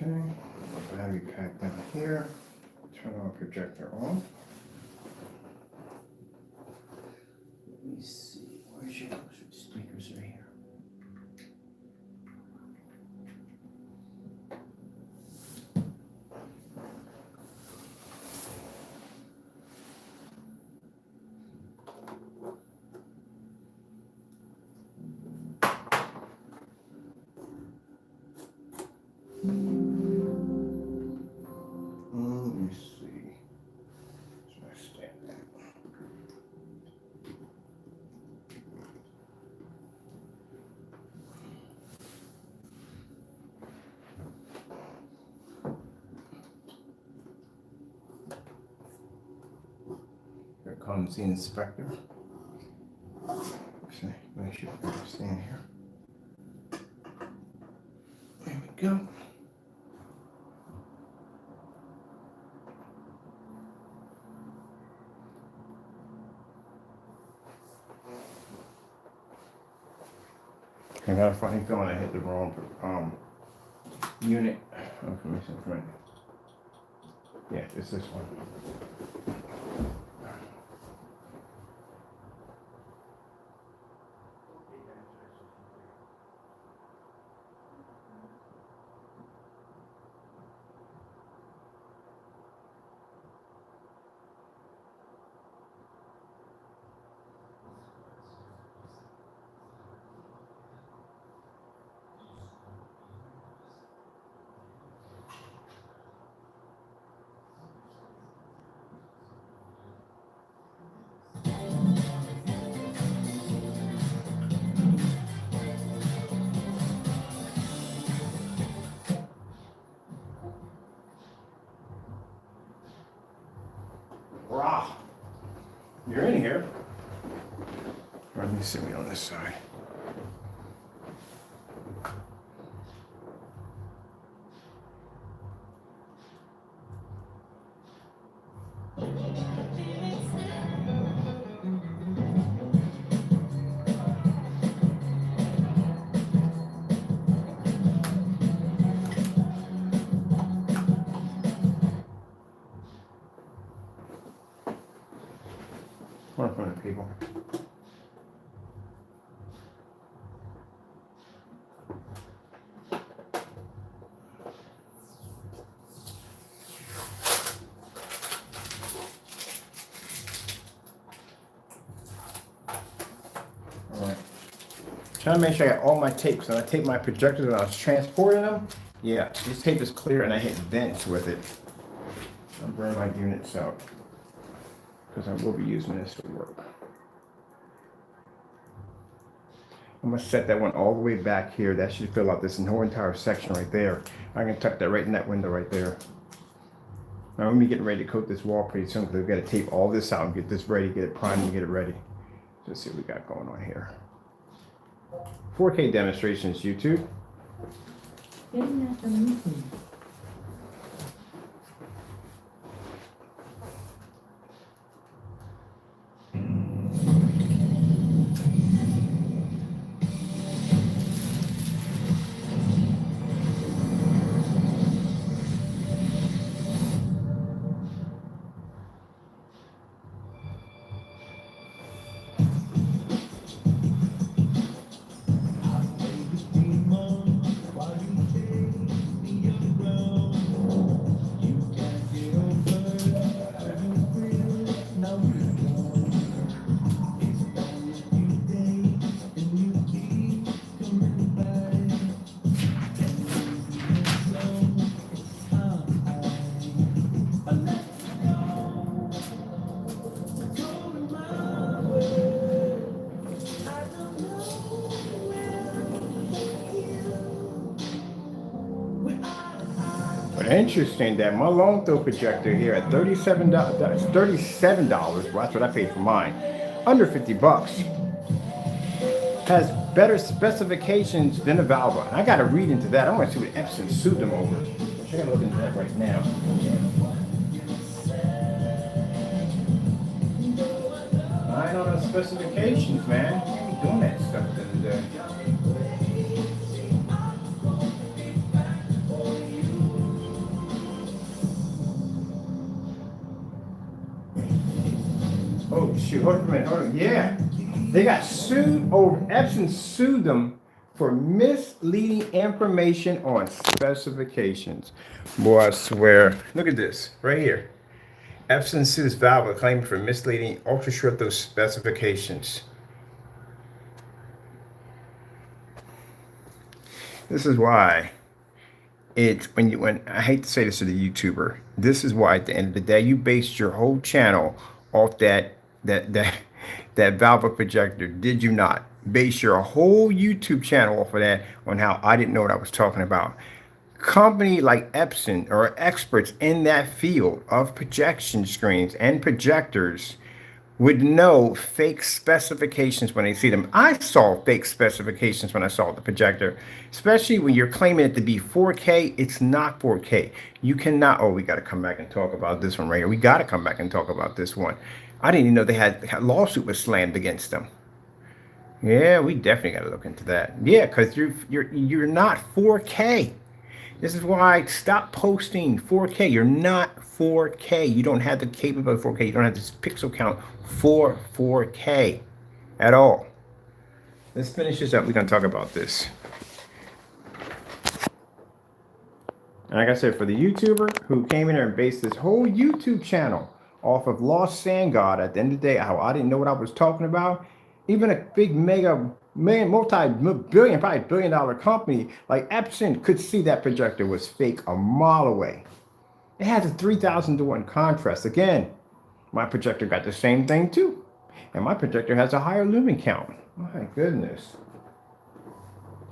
[SPEAKER 1] Okay, battery pack down here. Turn on projector on. Let me see, where's your speakers right here? Let me see. Should I stand that? Here comes the inspector. Okay, make sure I can stand here. There we go. I got a funny feeling I hit the wrong unit. Information print. Yeah, it's this one. Rah! You're in here. Let me sit me on this side. One from the people. Alright. Trying to make sure I got all my tapes. And I taped my projectors and I was transporting them. Yeah, this tape is clear and I hit vents with it. I'll bring my units out, because I will be using this for work. I'm gonna set that one all the way back here. That should fill out this whole entire section right there. I can tuck that right in that window right there. Now I'm gonna be getting ready to coat this wall pretty soon, because we've got to tape all this out and get this ready, get it primed and get it ready. Let's see what we got going on here. 4K demonstrations, YouTube.
[SPEAKER 3] Getting that from YouTube.
[SPEAKER 1] Interesting that my long throw projector here at $37, $37, well, that's what I paid for mine, under 50 bucks, has better specifications than a valve. And I got to read into that. I want to see what Epson sued them over. I got to look into that right now. I know the specifications, man. I ain't doing that stuff the other day. Oh shoot, hold on a minute, hold on. Yeah. They got sued over, Epson sued them for misleading information on specifications. Boy, I swear. Look at this, right here. Epson sues Valve claiming for misleading ultra short those specifications. This is why it's when I hate to say this to the YouTuber, this is why at the end of the day you based your whole channel off that Valve projector. Did you not base your whole YouTube channel off of that, on how I didn't know what I was talking about? Company like Epson or experts in that field of projection screens and projectors would know fake specifications when they see them. I saw fake specifications when I saw the projector, especially when you're claiming it to be 4K. It's not 4K. You cannot. Oh, we got to come back and talk about this one right here. We got to come back and talk about this one. I didn't even know they had a lawsuit was slammed against them. Yeah, we definitely got to look into that. Yeah, because you're not 4K. This is why I stopped posting 4K. You're not 4K. You don't have the capability of 4K. You don't have this pixel count for 4K at all. Let's finish this up. We're going to talk about this. And like I said, for the YouTuber who came in there and based this whole YouTube channel off of Lost Sand God, at the end of the day, how I didn't know what I was talking about, even a big multi-billion, probably billion-dollar company like Epson could see that projector was fake a mile away. It has a 3,000 to 1 contrast. Again, my projector got the same thing too. And my projector has a higher lumen count. My goodness.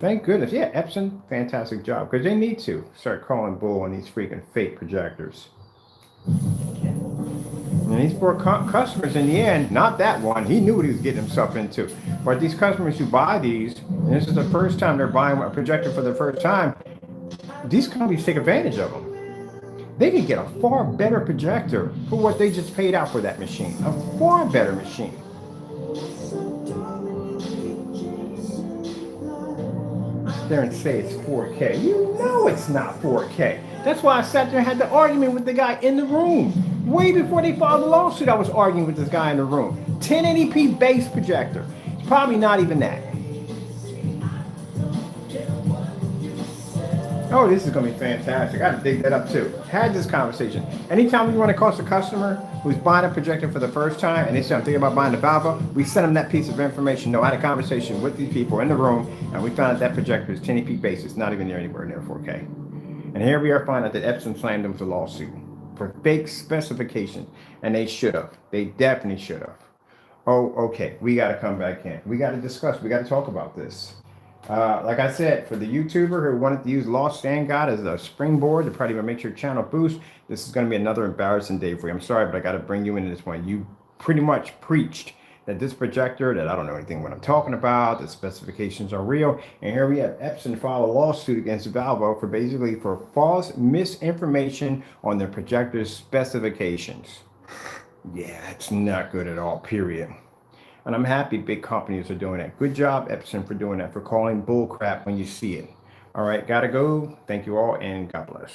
[SPEAKER 1] Thank goodness. Yeah, Epson, fantastic job. Because they need to start calling bull on these freaking fake projectors. And these poor customers in the end, not that one, he knew what he was getting himself into. But these customers who buy these, and this is the first time they're buying a projector for the first time, these companies take advantage of them. They can get a far better projector for what they just paid out for that machine. A far better machine. Sit there and say it's 4K. You know it's not 4K. That's why I sat there and had the argument with the guy in the room. Way before they filed the lawsuit, I was arguing with this guy in the room. 1080p base projector. It's probably not even that. Oh, this is going to be fantastic. I got to dig that up too. Had this conversation. Anytime we want to cost a customer who's buying a projector for the first time and they say, I'm thinking about buying the Valve, we send them that piece of information. No, I had a conversation with these people in the room and we found out that projector is 1080p base. It's not even anywhere near 4K. And here we are finding out that Epson slammed them with a lawsuit for fake specifications. And they should have. They definitely should have. Oh, okay. We got to come back in. We got to discuss. We got to talk about this. Like I said, for the YouTuber who wanted to use Lost Sand God as a springboard to probably make your channel boost, this is going to be another embarrassing day for you. I'm sorry, but I got to bring you into this one. You pretty much preached that this projector, that I don't know anything what I'm talking about, the specifications are real. And here we have Epson file a lawsuit against Valve for basically for false misinformation on their projector's specifications. Yeah, it's not good at all, period. And I'm happy big companies are doing that. Good job, Epson, for doing that, for calling bull crap when you see it. All right, gotta go. Thank you all, and God bless.